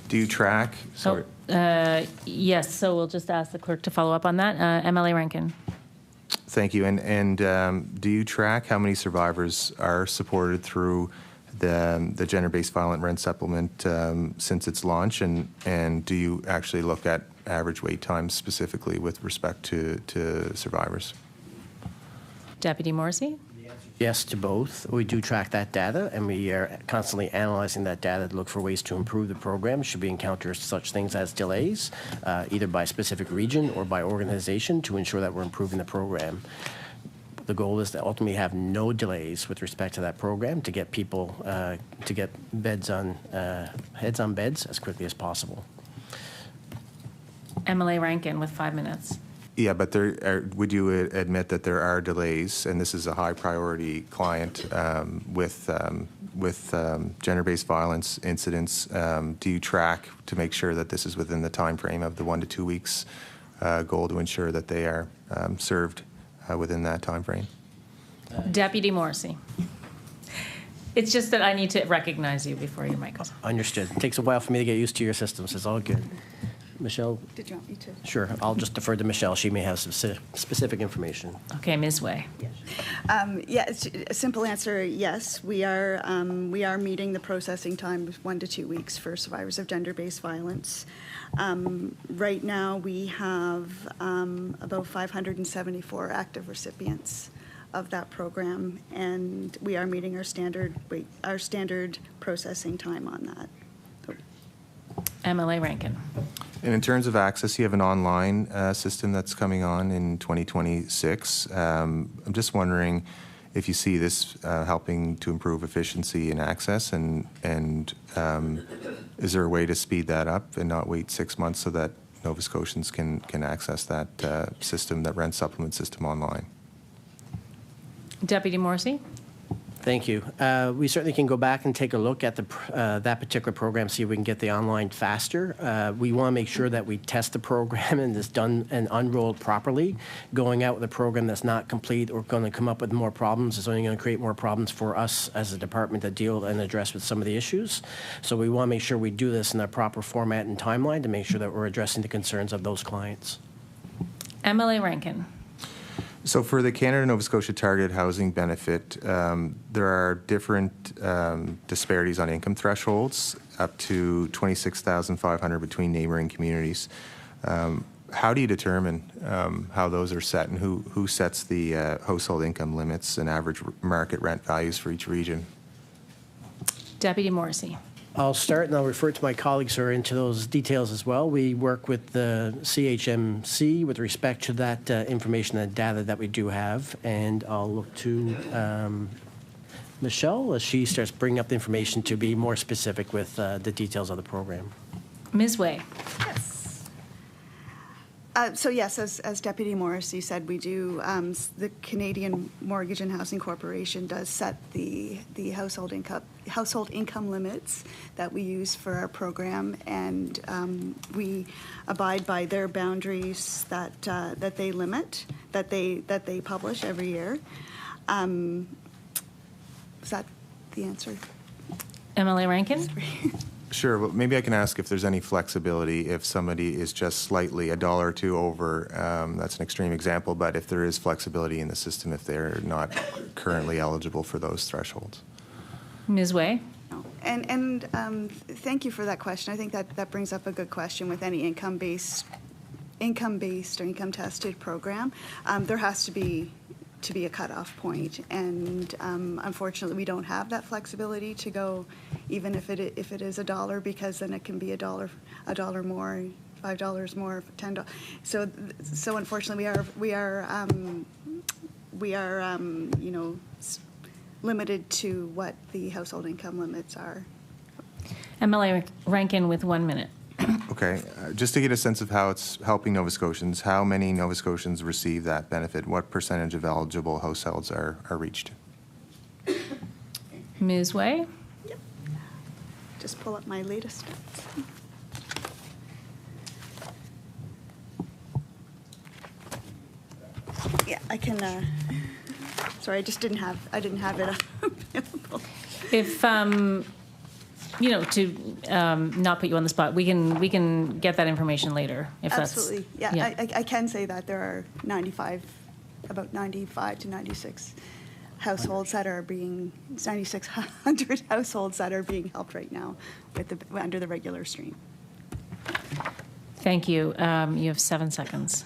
[SPEAKER 5] Do you track? Sorry.
[SPEAKER 14] Yes, so we'll just ask the clerk to follow up on that. MLA Rankin.
[SPEAKER 5] Thank you. And do you track how many survivors are supported through the gender-based violent rent supplement since its launch, and do you actually look at average wait times specifically with respect to survivors?
[SPEAKER 14] Deputy Morrissey?
[SPEAKER 10] Yes to both. We do track that data, and we are constantly analyzing that data to look for ways to improve the program should we encounter such things as delays, either by specific region or by organization, to ensure that we're improving the program. The goal is to ultimately have no delays with respect to that program to get people, to get heads on beds as quickly as possible.
[SPEAKER 14] MLA Rankin with 5 minutes.
[SPEAKER 5] Yeah, but would you admit that there are delays, and this is a high priority client with gender-based violence incidents? Do you track to make sure that this is within the time frame of the 1 to 2 weeks goal to ensure that they are served within that time frame?
[SPEAKER 14] Deputy Morrissey. It's just that I need to recognize you before your mic goes on.
[SPEAKER 10] Understood. It takes a while for me to get used to your systems. It's all good. Michelle?
[SPEAKER 9] Did you want me to?
[SPEAKER 10] Sure. I'll just defer to Michelle. She may have some specific information.
[SPEAKER 14] Okay, Ms. Way.
[SPEAKER 9] Yes. A simple answer, yes. We are meeting the processing time of 1 to 2 weeks for survivors of gender-based violence. Right now, we have about 574 active recipients of that program, and we are meeting our standard processing time on that.
[SPEAKER 14] MLA Rankin.
[SPEAKER 5] And in terms of access, you have an online system that's coming on in 2026. I'm just wondering if you see this helping to improve efficiency and access, and is there a way to speed that up and not wait 6 months so that Nova Scotians can access that system, that rent supplement system online?
[SPEAKER 14] Deputy Morrissey.
[SPEAKER 10] Thank you. We certainly can go back and take a look at that particular program, see if we can get the online faster. We want to make sure that we test the program and it's done and unrolled properly. Going out with a program that's not complete or going to come up with more problems is only going to create more problems for us as a department to deal and address with some of the issues. So we want to make sure we do this in a proper format and timeline to make sure that we're addressing the concerns of those clients.
[SPEAKER 14] MLA Rankin.
[SPEAKER 5] So for the Canada-Nova Scotia targeted housing benefit, there are different disparities on income thresholds, up to $26,500 between neighboring communities. How do you determine how those are set, and who sets the household income limits and average market rent values for each region?
[SPEAKER 14] Deputy Morrissey.
[SPEAKER 10] I'll start, and I'll refer to my colleagues who are into those details as well. We work with the CHMC with respect to that information and data that we do have, and I'll look to Michelle as she starts bringing up the information to be more specific with the details of the program.
[SPEAKER 14] Ms. Way.
[SPEAKER 9] Yes. So yes, as Deputy Morrissey said, we do, the Canadian Mortgage and Housing Corporation does set the household income limits that we use for our program, and we abide by their boundaries that they limit, that they publish every year. Is that the answer?
[SPEAKER 14] MLA Rankin.
[SPEAKER 5] Sure. Well, maybe I can ask if there's any flexibility if somebody is just slightly $1 or $2 over. That's an extreme example, but if there is flexibility in the system if they're not currently eligible for those thresholds.
[SPEAKER 14] Ms. Way.
[SPEAKER 9] And thank you for that question. I think that brings up a good question with any income-based or income-tested program. There has to be a cutoff point, and unfortunately we don't have that flexibility to go even if it is $1, because then it can be $1 more, $5 more, $10. So unfortunately we are limited to what the household income limits are.
[SPEAKER 14] MLA Rankin with 1 minute.
[SPEAKER 5] Okay. Just to get a sense of how it's helping Nova Scotians, how many Nova Scotians receive that benefit? What percentage of eligible households are reached?
[SPEAKER 14] Ms. Way.
[SPEAKER 9] Yep. Just pull up my latest stats. Yeah, I can. Sorry, I didn't have it available.
[SPEAKER 14] If to not put you on the spot, we can get that information later. If
[SPEAKER 9] absolutely,
[SPEAKER 14] that's,
[SPEAKER 9] yeah. I can say that there are about 95 to 96 households that are being 9,600 households that are being helped right now under the regular stream.
[SPEAKER 14] Thank you. You have 7 seconds.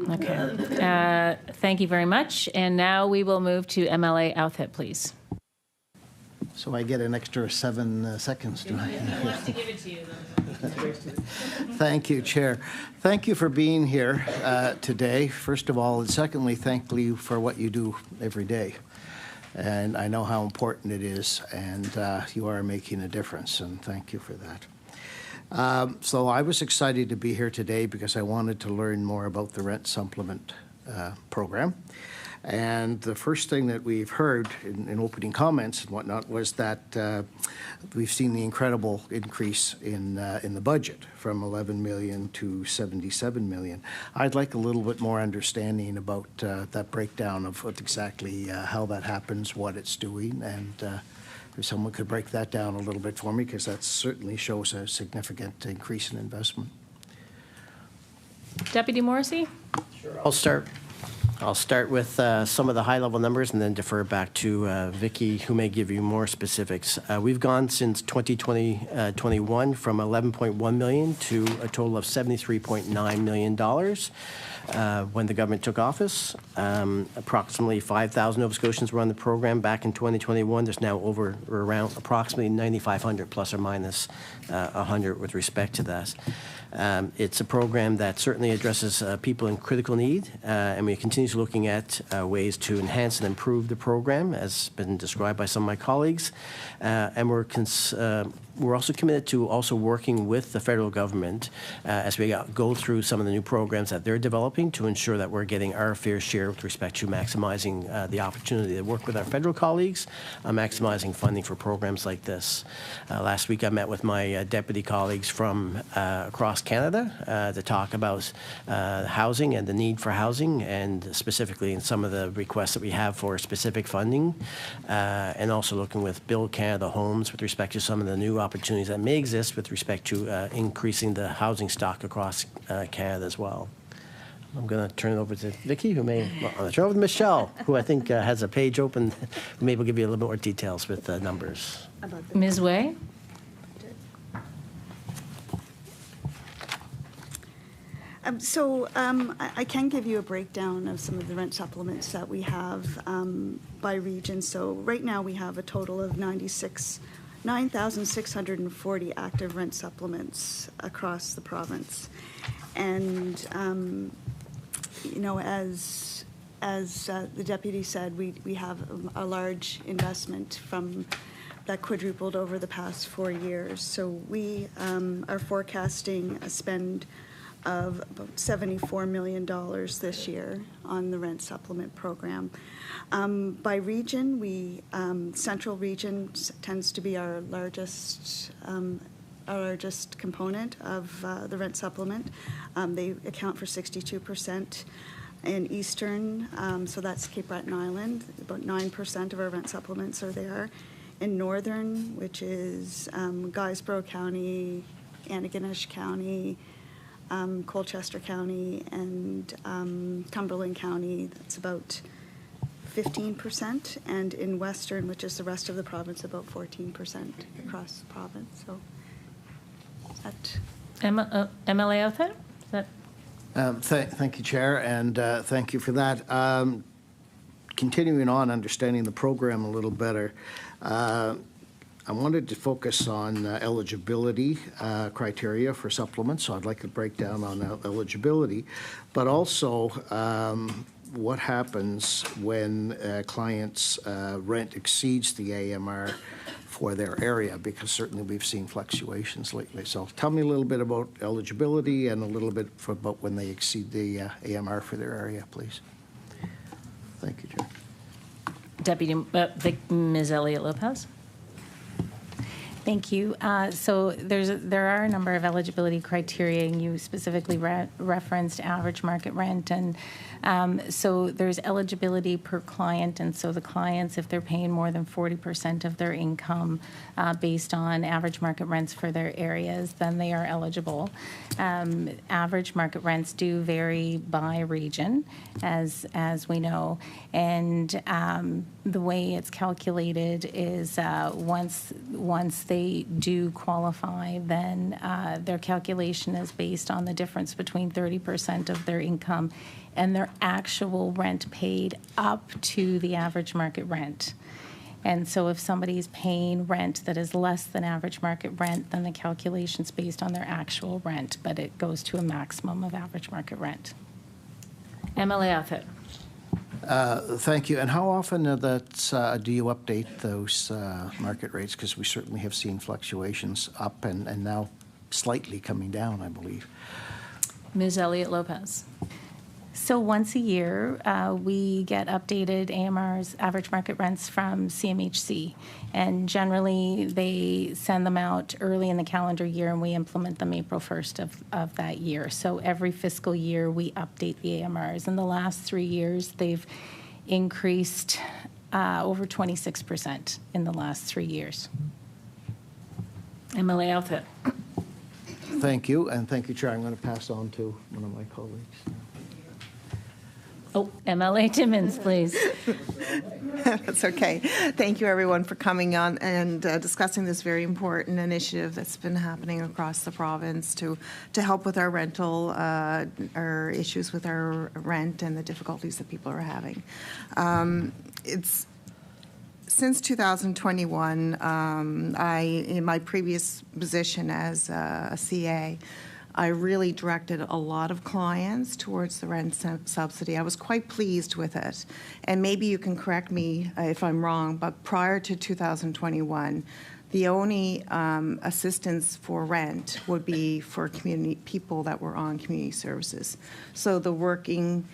[SPEAKER 14] Okay. Thank you very much. And now we will move to MLA Outhet, please.
[SPEAKER 4] So I get an extra 7 seconds, do I?
[SPEAKER 14] Who wants to give it to you?
[SPEAKER 4] Thank you, Chair. Thank you for being here today, first of all, and secondly, thank you for what you do every day. And I know how important it is, and you are making a difference, and thank you for that. So I was excited to be here today because I wanted to learn more about the rent supplement program. And the first thing that we've heard in opening comments and whatnot was that we've seen the incredible increase in the budget from $11 million to $77 million. I'd like a little bit more understanding about that breakdown of what exactly how that happens, what it's doing, and if someone could break that down a little bit for me, because that certainly shows a significant increase in investment.
[SPEAKER 14] Deputy Morrissey?
[SPEAKER 10] Sure. I'll start with some of the high-level numbers and then defer back to Vicki, who may give you more specifics. We've gone since 2021 from $11.1 million to a total of $73.9 million when the government took office. Approximately 5,000 Nova Scotians were on the program back in 2021. There's now around approximately 9,500 plus or minus 100 with respect to that. It's a program that certainly addresses people in critical need, and we continue looking at ways to enhance and improve the program, as been described by some of my colleagues. And we're also committed to also working with the federal government as we go through some of the new programs that they're developing to ensure that we're getting our fair share with respect to maximizing the opportunity to work with our federal colleagues, maximizing funding for programs like this. Last week I met with my deputy colleagues from across Canada to talk about housing and the need for housing, and specifically in some of the requests that we have for specific funding, and also looking with Build Canada Homes with respect to some of the new opportunities that may exist with respect to increasing the housing stock across Canada as well. I'm going to turn it over to Vicki, who may, well, I'll turn it over to Michelle, who I think has a page open, who maybe will give you a little bit more details with numbers.
[SPEAKER 14] Ms. Way?
[SPEAKER 9] I can give you a breakdown of some of the rent supplements that we have by region. So right now we have a total of 9,640 active rent supplements across the province. And, you know, as the deputy said, we have a large investment from that quadrupled over the past 4 years. So we are forecasting a spend of about $74 million this year on the rent supplement program. By region, Central Region tends to be our largest component of the rent supplement. They account for 62%. In Eastern, so that's Cape Breton Island, about 9% of our rent supplements are there. In Northern, which is Guysborough County, Antigonish County, Colchester County, and Cumberland County, that's about 15%, and in Western, which is the rest of the province, about 14% across the province. So that.
[SPEAKER 14] MLA Outfit? Is that?
[SPEAKER 4] Thank you, Chair, and thank you for that. Continuing on, understanding the program a little better, I wanted to focus on eligibility criteria for supplements, so I'd like to break down on eligibility, but also what happens when clients' rent exceeds the AMR for their area, because certainly we've seen fluctuations lately. So tell me a little bit about eligibility and a little bit about when they exceed the AMR for their area, please. Thank you, Chair.
[SPEAKER 14] Deputy Ms. Elliott Lopez.
[SPEAKER 11] Thank you. So there are a number of eligibility criteria, and you specifically referenced average market rent, and so there's eligibility per client, and so the clients, if they're paying more than 40% of their income based on average market rents for their areas, then they are eligible. Average market rents do vary by region, as we know, and the way it's calculated is once they do qualify, then their calculation is based on the difference between 30% of their income and their actual rent paid up to the average market rent. And so if somebody's paying rent that is less than average market rent, then the calculation's based on their actual rent, but it goes to a maximum of average market rent.
[SPEAKER 14] MLA Outfit.
[SPEAKER 4] Thank you. And how often do you update those market rates? Because we certainly have seen fluctuations up and now slightly coming down, I believe.
[SPEAKER 14] Ms. Elliott Lopez.
[SPEAKER 11] So once a year, we get updated AMR's average market rents from CMHC. And generally, they send them out early in the calendar year, and we implement them April 1st of that year. So every fiscal year, we update the AMRs. In the last 3 years, they've increased over 26% in the last 3 years.
[SPEAKER 14] MLA Outfit.
[SPEAKER 4] Thank you, and thank you, Chair. I'm going to pass on to one of my colleagues.
[SPEAKER 14] Oh, MLA Timmins, please.
[SPEAKER 7] That's okay. Thank you, everyone, for coming on and discussing this very important initiative that's been happening across the province to help with our rental, our issues with our rent and the difficulties that people are having. It's since 2021, in my previous position as a CA, I really directed a lot of clients towards the rent subsidy. I was quite pleased with it. And maybe you can correct me if I'm wrong, but prior to 2021, the only assistance for rent would be for community people that were on community services. So the working,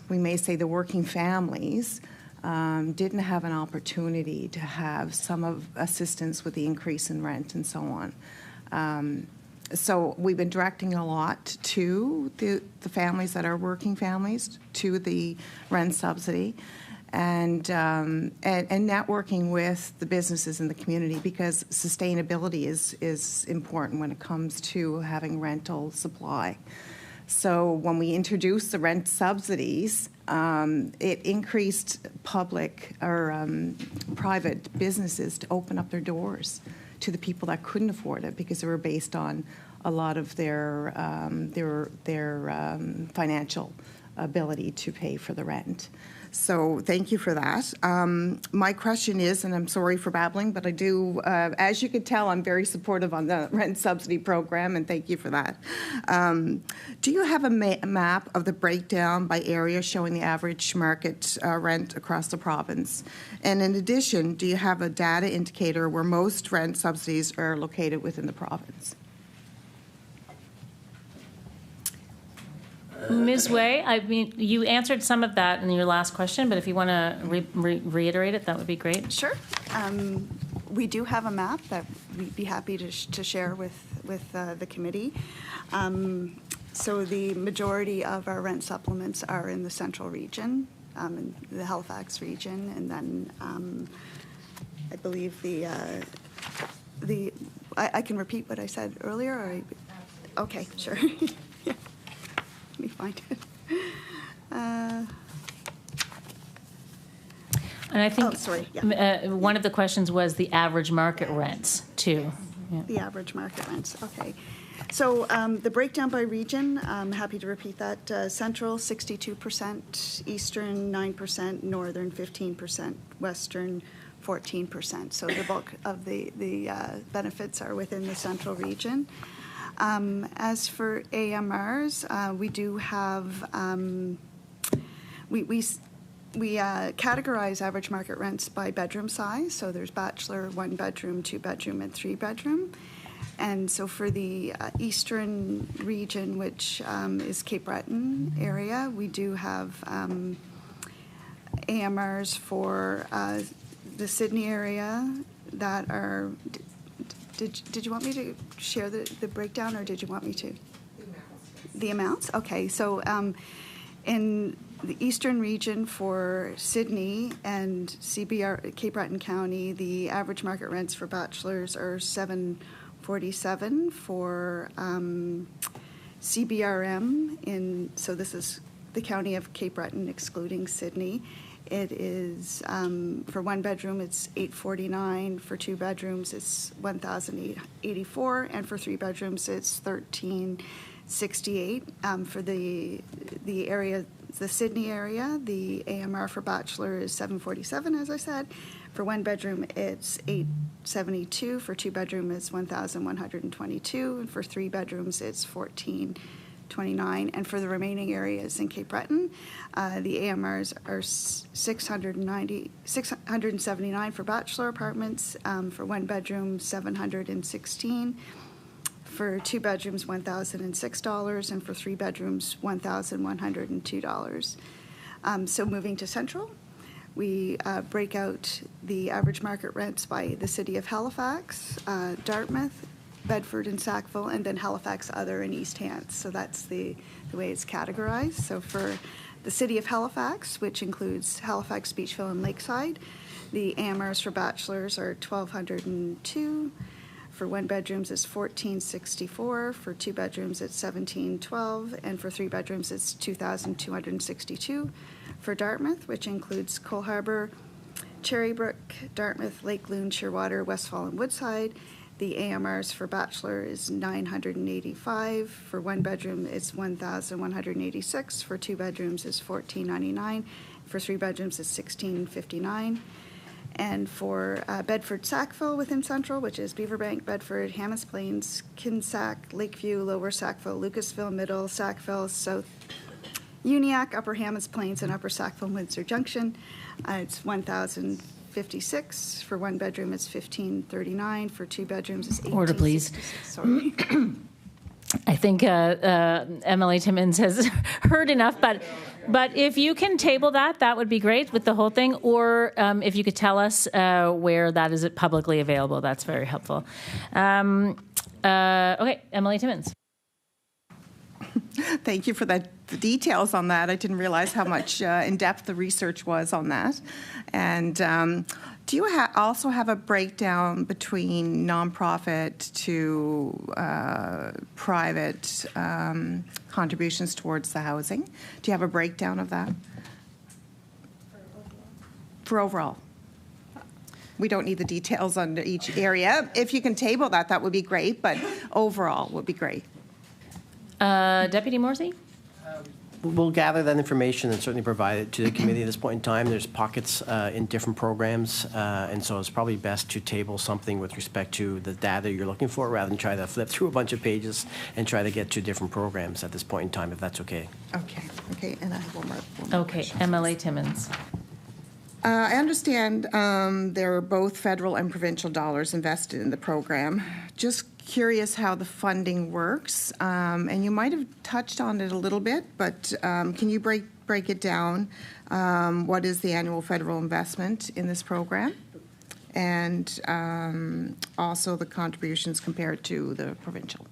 [SPEAKER 7] we may say the working families didn't have an opportunity to have some of assistance with the increase in rent and so on. So we've been directing a lot to the families that are working families to the rent subsidy, and networking with the businesses in the community, because sustainability is important when it comes to having rental supply. So when we introduced the rent subsidies, it increased public or private businesses to open up their doors to the people that couldn't afford it, because they were based on a lot of their financial ability to pay for the rent. So thank you for that. My question is, and I'm sorry for babbling, but I do, as you can tell, I'm very supportive on the rent subsidy program, and thank you for that. Do you have a map of the breakdown by area showing the average market rent across the province? And in addition, do you have a data indicator where most rent subsidies are located within the province?
[SPEAKER 14] Ms. Way, I mean, you answered some of that in your last question, but if you want to reiterate it, that would be great.
[SPEAKER 9] Sure. We do have a map that we'd be happy to share with the committee. So the majority of our rent supplements are in the central region, in the Halifax region, and then I believe I can repeat what I said earlier. Or okay, sure. Yeah. Let me find it.
[SPEAKER 14] And I think
[SPEAKER 9] one
[SPEAKER 14] of the questions was the average market rents, too. Yeah.
[SPEAKER 9] The average market rents, okay. So the breakdown by region, I'm happy to repeat that. Central, 62%, Eastern, 9%, Northern, 15%, Western, 14%. So the bulk of the benefits are within the central region. As for AMRs, we do have, we categorize average market rents by bedroom size. So there's bachelor, 1 bedroom, 2 bedroom, and 3 bedroom. And so for the eastern region, which is Cape Breton area, we do have AMRs for the Sydney area that are... Did you want me to share the breakdown, or did you want me to? The amounts? Okay. So in the eastern region for Sydney and CBR, Cape Breton County, the average market rents for bachelors are $747 for CBRM. So this is the county of Cape Breton excluding Sydney. It is, for 1 bedroom, it's $849. For 2 bedrooms, it's $1,084. And for 3 bedrooms, it's $1,368. For the area, the Sydney area, the AMR for bachelor is $747, as I said. For 1 bedroom, it's $872. For 2 bedroom, it's $1,122. And for 3 bedrooms, it's $1,429. And for the remaining areas in Cape Breton, the AMRs are $679 for bachelor apartments. For 1 bedroom, $716. For 2 bedrooms, $1,006, and for 3 bedrooms, $1,102. So moving to Central, we break out the average market rents by the city of Halifax, Dartmouth, Bedford and Sackville, and then Halifax Other and East Hants. So that's the way it's categorized. So for the city of Halifax, which includes Halifax, Beachville, and Lakeside, the AMRs for bachelors are $1,202. For 1 bedrooms, it's $1,464. For 2 bedrooms, it's $1,712. And for 3 bedrooms, it's $2,262. For Dartmouth, which includes Cole Harbour, Cherrybrook, Dartmouth, Lake Loon, Shearwater, Westfall, and Woodside, the AMRs for bachelor is $985. For 1 bedroom, it's $1,186. For 2 bedrooms, it's $1,499. For 3 bedrooms, it's $1,659. And for Bedford-Sackville within Central, which is Beaverbank, Bedford, Hammonds Plains, Kinsack, Lakeview, Lower Sackville, Lucasville, Middle Sackville, South Uniacke, Upper Hammonds Plains, and Upper Sackville, Windsor Junction. It's 1,056. For one bedroom, it's 1,539. For two bedrooms, it's 1,866.
[SPEAKER 14] Order, please.
[SPEAKER 9] Sorry.
[SPEAKER 14] I think MLA Timmins has heard enough, but if you can table that would be great with the whole thing, or if you could tell us where that is publicly available, that's very helpful. Okay, MLA Timmins.
[SPEAKER 7] Thank you for the details on that. I didn't realize how much in-depth the research was on that. And do you also have a breakdown between nonprofit to private contributions towards the housing? Do you have a breakdown of that? For overall. We don't need the details on each area. If you can table that would be great, but overall would be great.
[SPEAKER 14] Deputy Morrissey?
[SPEAKER 10] We'll gather that information and certainly provide it to the committee at this point in time. There's pockets in different programs, and so it's probably best to table something with respect to the data you're looking for rather than try to flip through a bunch of pages and try to get to different programs at this point in time, if that's okay.
[SPEAKER 7] Okay, and I have one more
[SPEAKER 14] Okay,
[SPEAKER 7] question.
[SPEAKER 14] MLA Timmins.
[SPEAKER 7] I understand there are both federal and provincial dollars invested in the program. Just curious how the funding works, and you might have touched on it a little bit, but can you break it down? What is the annual federal investment in this program? And also the contributions compared to the provincial.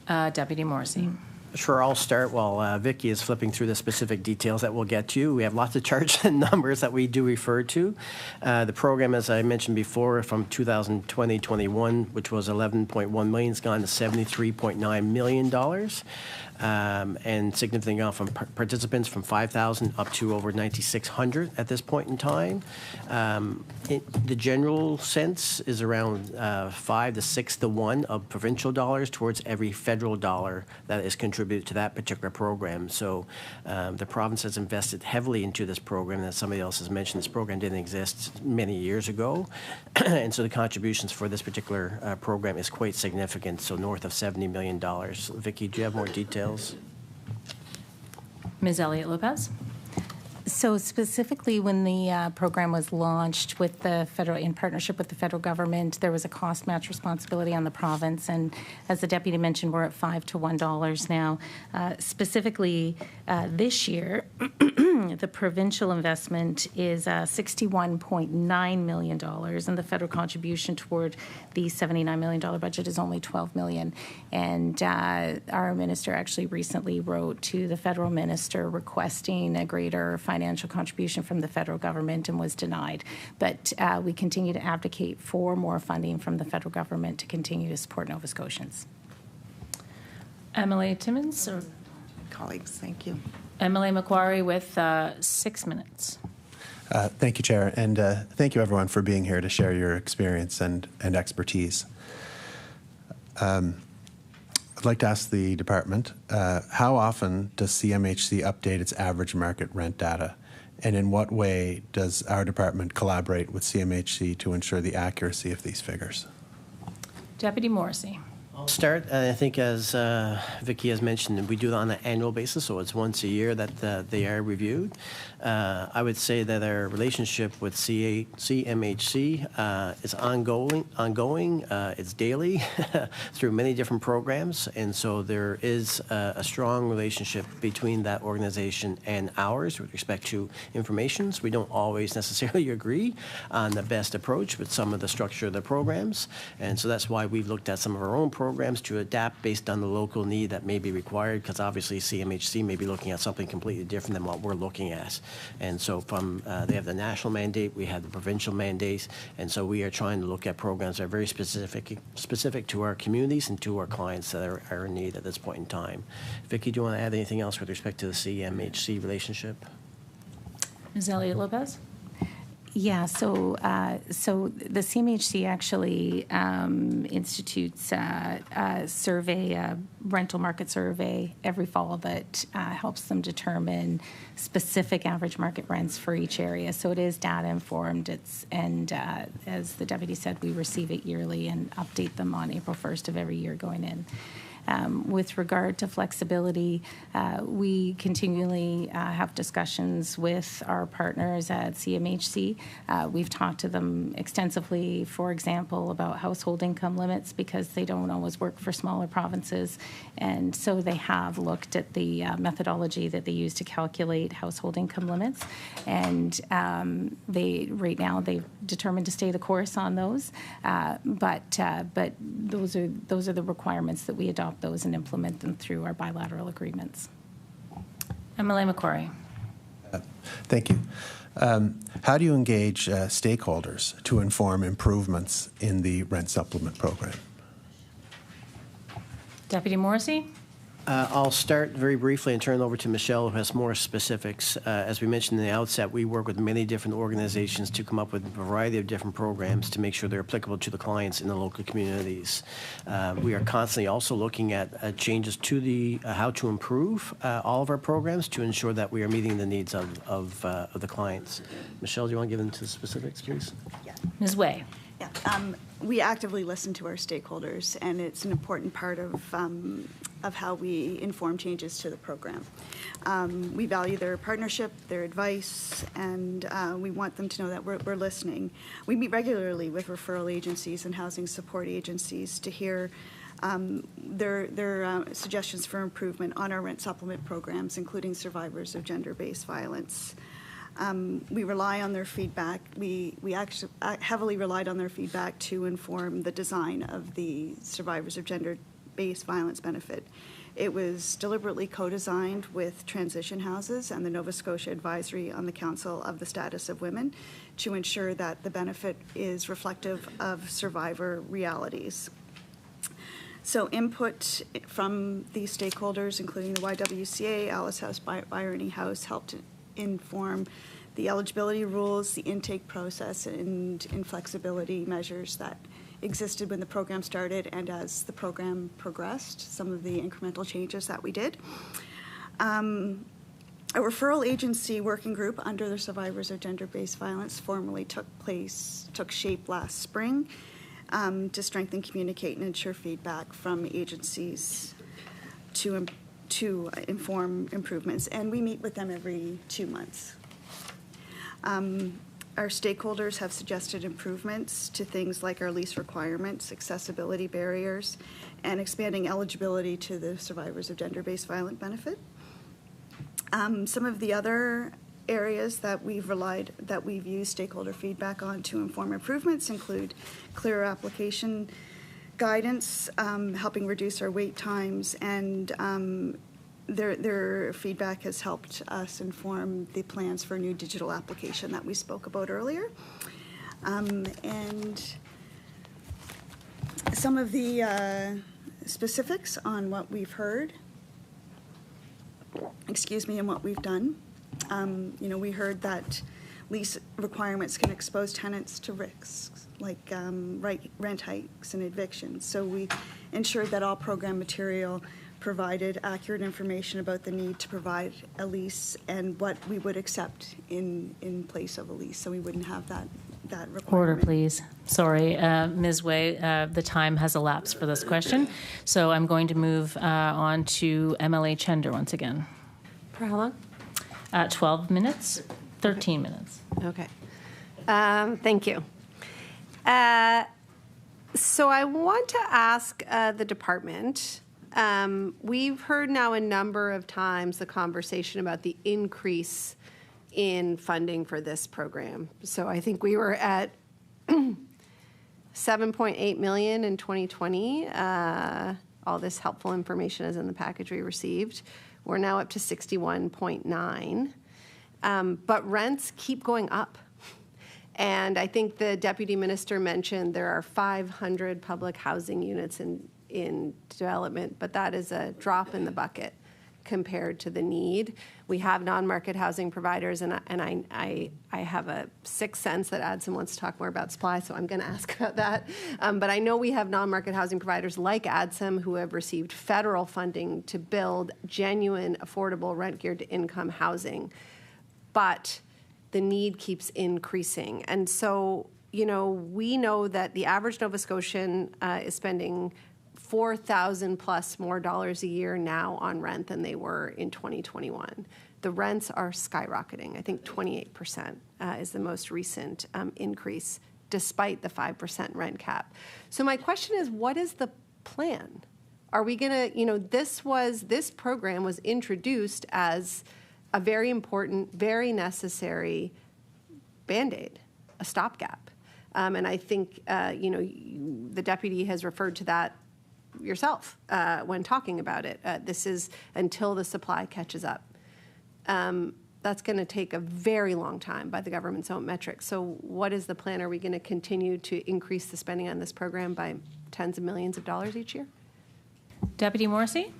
[SPEAKER 14] Deputy Morrissey.
[SPEAKER 10] Sure, I'll start while Vicki is flipping through the specific details that we'll get to. We have lots of charts and numbers that we do refer to. The program, as I mentioned before, from 2020-21, which was $11.1 million, has gone to $73.9 million. And significantly gone from participants from 5,000 up to over 9,600 at this point in time. The general sense is around 5 to 6 to 1 of provincial dollars towards every federal dollar that is contributed to that particular program. So the province has invested heavily into this program. As somebody else has mentioned, this program didn't exist many years ago. And so the contributions for this particular program is quite significant, so north of $70 million. Vicki, do you have more details?
[SPEAKER 14] Ms. Elliott-Lopez.
[SPEAKER 11] So specifically, when the program was launched with the federal, in partnership with the federal government, there was a cost match responsibility on the province, and as the deputy mentioned, we're at $5 to $1 now. Specifically, this year, the provincial investment is $61.9 million, and the federal contribution toward the $79 million budget is only $12 million. And our minister actually recently wrote to the federal minister requesting a greater financial contribution from the federal government and was denied. But we continue to advocate for more funding from the federal government to continue to support Nova Scotians.
[SPEAKER 14] MLA Timmins? Or
[SPEAKER 7] colleagues, thank you.
[SPEAKER 14] MLA Macquarie with 6 minutes.
[SPEAKER 3] Thank you, Chair, and thank you, everyone, for being here to share your experience and expertise. I'd like to ask the department, how often does CMHC update its average market rent data? And in what way does our department collaborate with CMHC to ensure the accuracy of these figures?
[SPEAKER 14] Deputy Morrissey.
[SPEAKER 10] I'll start. I think, as Vicki has mentioned, we do it on an annual basis, so it's once a year that they are reviewed. I would say that our relationship with CMHC is ongoing. It's daily through many different programs, and so there is a strong relationship between that organization and ours with respect to information. We don't always necessarily agree on the best approach with some of the structure of the programs, and so that's why we've looked at some of our own programs to adapt based on the local need that may be required, because obviously CMHC may be looking at something completely different than what we're looking at. And so from they have the national mandate, we have the provincial mandate, and so we are trying to look at programs that are very specific to our communities and to our clients that are in need at this point in time. Vicki, do you want to add anything else with respect to the CMHC relationship?
[SPEAKER 14] Ms. Elliott-Lopez.
[SPEAKER 11] Yeah, so the CMHC actually institutes a survey, a rental market survey every fall that helps them determine specific average market rents for each area. So it is data informed. And as the deputy said, we receive it yearly and update them on April 1st of every year going in. With regard to flexibility, we continually have discussions with our partners at CMHC. We've talked to them extensively, for example, about household income limits because they don't always work for smaller provinces. And so they have looked at the methodology that they use to calculate household income limits. And right now they've determined to stay the course on those. But those are the requirements that we adopt those and implement them through our bilateral agreements. MLA McQuarrie.
[SPEAKER 3] Thank you. How do you engage stakeholders to inform improvements in the rent supplement program?
[SPEAKER 14] Deputy Morrissey?
[SPEAKER 10] I'll start very briefly and turn it over to Michelle, who has more specifics. As we mentioned in the outset, we work with many different organizations to come up with a variety of different programs to make sure they're applicable to the clients in the local communities. We are constantly also looking at changes to the how to improve all of our programs to ensure that we are meeting the needs of the clients. Michelle, do you want to get into the specifics, please?
[SPEAKER 9] Yeah.
[SPEAKER 14] Ms. Way.
[SPEAKER 9] Yeah. We actively listen to our stakeholders, and it's an important part of how we inform changes to the program. We value their partnership, their advice, and we want them to know that we're listening. We meet regularly with referral agencies and housing support agencies to hear their suggestions for improvement on our rent supplement programs, including survivors of gender-based violence. We rely on their feedback. We actually heavily relied on their feedback to inform the design of the survivors of gender-based violence benefit. It was deliberately co-designed with transition houses and the Nova Scotia Advisory on the Council of the Status of Women to ensure that the benefit is reflective of survivor realities. So input from these stakeholders, including the YWCA, Alice House, Irony House, helped inform the eligibility rules, the intake process, and inflexibility measures that existed when the program started and as the program progressed, some of the incremental changes that we did. A referral agency working group under the Survivors of Gender-Based Violence formally took shape last spring to strengthen, communicate, and ensure feedback from agencies to inform improvements, and we meet with them every 2 months. Our stakeholders have suggested improvements to things like our lease requirements, accessibility barriers, and expanding eligibility to the survivors of gender-based violence benefit. Some of the other areas that we've used stakeholder feedback on to inform improvements include clearer application guidance, helping reduce our wait times, and their feedback has helped us inform the plans for a new digital application that we spoke about earlier. And some of the specifics on what we've heard, and what we've done. We heard that lease requirements can expose tenants to risks like rent hikes and evictions. So we ensured that all program material provided accurate information about the need to provide a lease and what we would accept in place of a lease, so we wouldn't have that requirement.
[SPEAKER 14] Order, please. Sorry, Ms. Way, the time has elapsed for this question, so I'm going to move on to MLA Chender once again.
[SPEAKER 6] For how long?
[SPEAKER 14] 12 minutes, 13 minutes.
[SPEAKER 6] Okay. Thank you. So I want to ask the department, we've heard now a number of times the conversation about the increase in funding for this program. So I think we were at $7.8 million in 2020. All this helpful information is in the package we received. We're now up to 61.9. But rents keep going up. And I think the deputy minister mentioned there are 500 public housing units in development, but that is a drop in the bucket compared to the need. We have non-market housing providers, and I have a sixth sense that Addson wants to talk more about supply, so I'm going to ask about that. But I know we have non-market housing providers like Addson who have received federal funding to build genuine, affordable, rent-geared to income housing. But the need keeps increasing. And so, we know that the average Nova Scotian is spending $4,000 plus more dollars a year now on rent than they were in 2021. The rents are skyrocketing. I think 28% is the most recent increase, despite the 5% rent cap. So my question is, what is the plan? Are we going to, this program was introduced as a very important, very necessary Band-Aid, a stopgap. And I think, the deputy has referred to that yourself when talking about it. This is until the supply catches up. That's going to take a very long time by the government's own metrics. So what is the plan? Are we going to continue to increase the spending on this program by tens of millions of dollars each year?
[SPEAKER 14] Deputy Morrissey?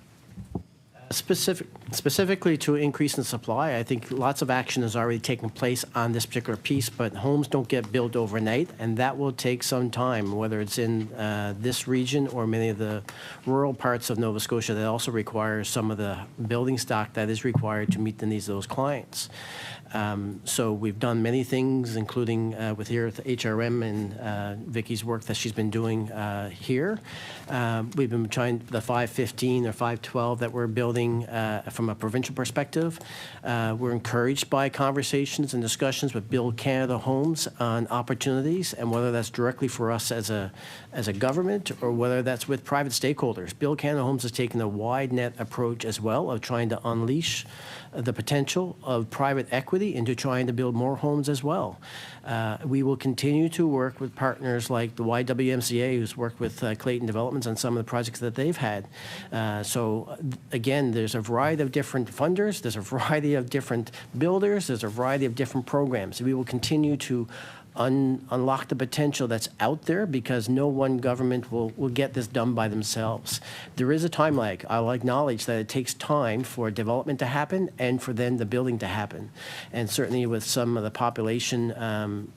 [SPEAKER 10] Specifically to increase in supply, I think lots of action has already taken place on this particular piece, but homes don't get built overnight, and that will take some time, whether it's in this region or many of the rural parts of Nova Scotia that also require some of the building stock that is required to meet the needs of those clients. So we've done many things, including with here at the HRM and Vicky's work that she's been doing here. We've been trying the 515 or 512 that we're building from a provincial perspective. We're encouraged by conversations and discussions with Build Canada Homes on opportunities, and whether that's directly for us as a government or whether that's with private stakeholders. Build Canada Homes has taken a wide net approach as well of trying to unleash the potential of private equity into trying to build more homes as well. We will continue to work with partners like the YWMCA, who's worked with Clayton Developments on some of the projects that they've had. So again, there's a variety of different funders, there's a variety of different builders, there's a variety of different programs. We will continue to unlock the potential that's out there, because no one government will get this done by themselves. There is a time lag. I'll acknowledge that it takes time for development to happen and for then the building to happen. And certainly with some of the population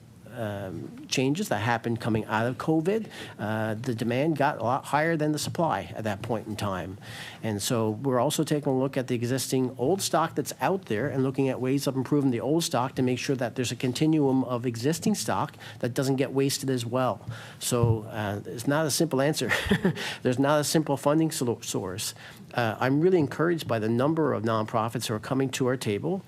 [SPEAKER 10] changes that happened coming out of COVID, the demand got a lot higher than the supply at that point in time. And so we're also taking a look at the existing old stock that's out there and looking at ways of improving the old stock to make sure that there's a continuum of existing stock that doesn't get wasted as well. So it's not a simple answer. There's not a simple funding source. I'm really encouraged by the number of nonprofits who are coming to our table,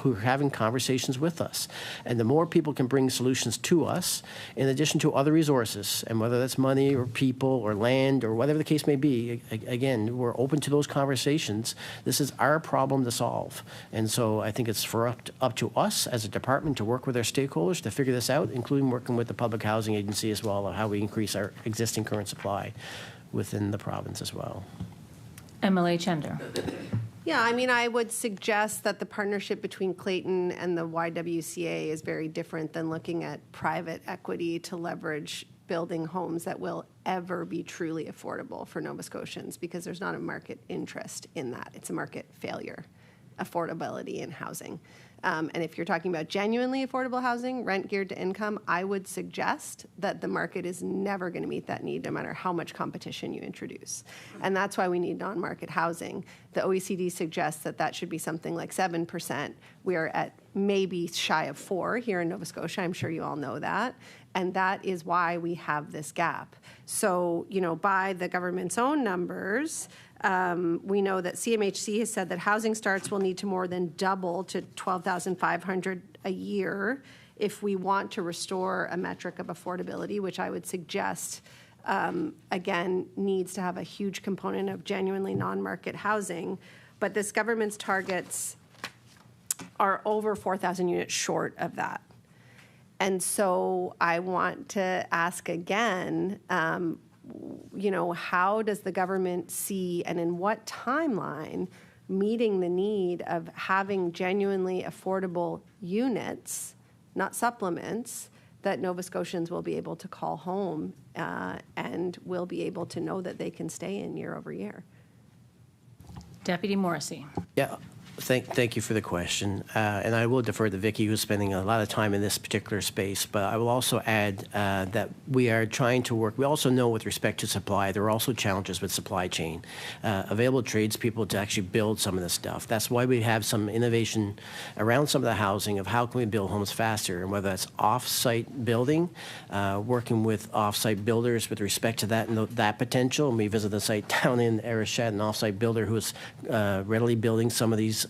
[SPEAKER 10] who are having conversations with us. And the more people can bring solutions to us, in addition to other resources, and whether that's money or people or land or whatever the case may be, again, we're open to those conversations. This is our problem to solve. And so I think it's up to us as a department to work with our stakeholders to figure this out, including working with the Public Housing Agency as well, of how we increase our existing current supply within the province as well.
[SPEAKER 14] MLA Chender.
[SPEAKER 6] Yeah, I would suggest that the partnership between Clayton and the YWCA is very different than looking at private equity to leverage building homes that will ever be truly affordable for Nova Scotians, because there's not a market interest in that. It's a market failure, affordability in housing. And if you're talking about genuinely affordable housing, rent geared to income, I would suggest that the market is never going to meet that need, no matter how much competition you introduce. And that's why we need non-market housing. The OECD suggests that that should be something like 7%. We are at maybe shy of 4% here in Nova Scotia. I'm sure you all know that. And that is why we have this gap. So, by the government's own numbers, we know that CMHC has said that housing starts will need to more than double to 12,500 a year if we want to restore a metric of affordability, which I would suggest, again, needs to have a huge component of genuinely non-market housing. But this government's targets are over 4,000 units short of that. And so I want to ask again, how does the government see, and in what timeline, meeting the need of having genuinely affordable units, not supplements, that Nova Scotians will be able to call home and will be able to know that they can stay in year over year?
[SPEAKER 14] Deputy Morrissey.
[SPEAKER 10] Yeah. Thank you for the question. And I will defer to Vicki, who's spending a lot of time in this particular space. But I will also add that we are trying to work. We also know with respect to supply, there are also challenges with supply chain. Available tradespeople to actually build some of this stuff. That's why we have some innovation around some of the housing of how can we build homes faster, and whether that's off-site building, working with off-site builders with respect to that and that potential. And we visited the site down in Arichat, an off-site builder who is readily building some of these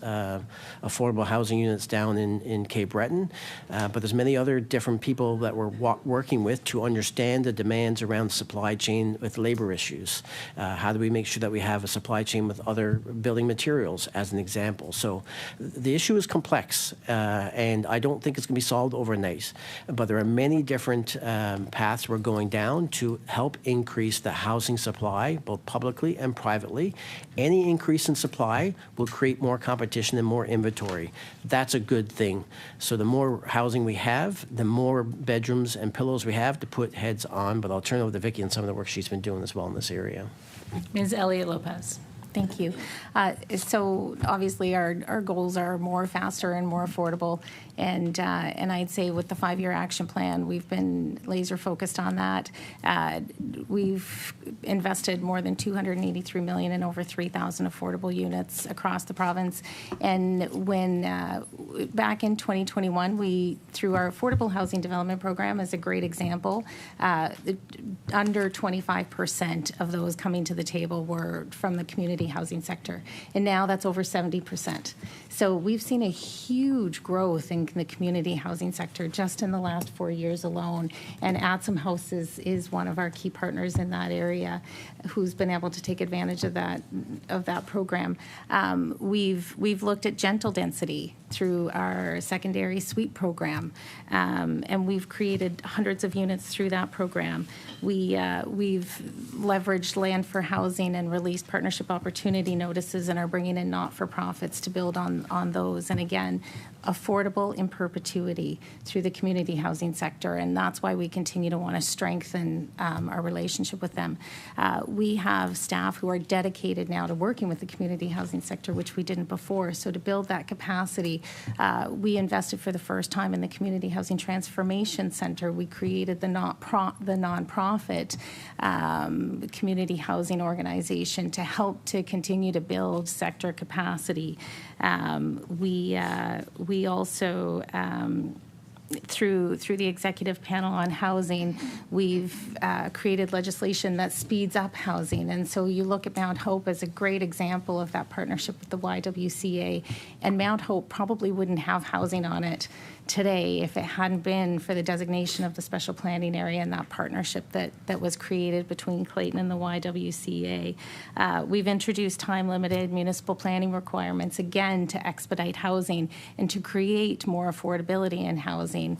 [SPEAKER 10] affordable housing units down in Cape Breton. But there's many other different people that we're working with to understand the demands around supply chain with labor issues. How do we make sure that we have a supply chain with other building materials, as an example? So the issue is complex, and I don't think it's going to be solved overnight. But there are many different paths we're going down to help increase the housing supply, both publicly and privately. Any increase in supply will create more competition and more inventory. That's a good thing. So the more housing we have, the more bedrooms and pillows we have to put heads on. But I'll turn it over to Vicki and some of the work she's been doing as well in this area.
[SPEAKER 14] Ms. Elliott Lopez.
[SPEAKER 11] Thank you. So obviously our goals are more, faster, and more affordable. And I'd say with the 5-year action plan, we've been laser focused on that. We've invested more than $283 million in over 3,000 affordable units across the province. And when back in 2021, we, through our affordable housing development program, as a great example, under 25% of those coming to the table were from the community housing sector. And now that's over 70%. So we've seen a huge growth in the community housing sector just in the last 4 years alone. And Adsum House is one of our key partners in that area who's been able to take advantage of that program. We've looked at gentle density through our secondary suite program, and we've created hundreds of units through that program. We've leveraged land for housing and released partnership opportunity notices and are bringing in not-for-profits to build on those. And again, affordable in perpetuity through the community housing sector, and that's why we continue to want to strengthen our relationship with them. We have staff who are dedicated now to working with the community housing sector, which we didn't before. So to build that capacity, we invested for the first time in the Community Housing Transformation Center. We created the nonprofit community housing organization to help to continue to build sector capacity. We also, through the executive panel on housing, we've created legislation that speeds up housing. And so you look at Mount Hope as a great example of that partnership with the YWCA. And Mount Hope probably wouldn't have housing on it today if it hadn't been for the designation of the special planning area and that partnership that was created between Clayton and the YWCA. We've introduced time-limited municipal planning requirements, again, to expedite housing and to create more affordability in housing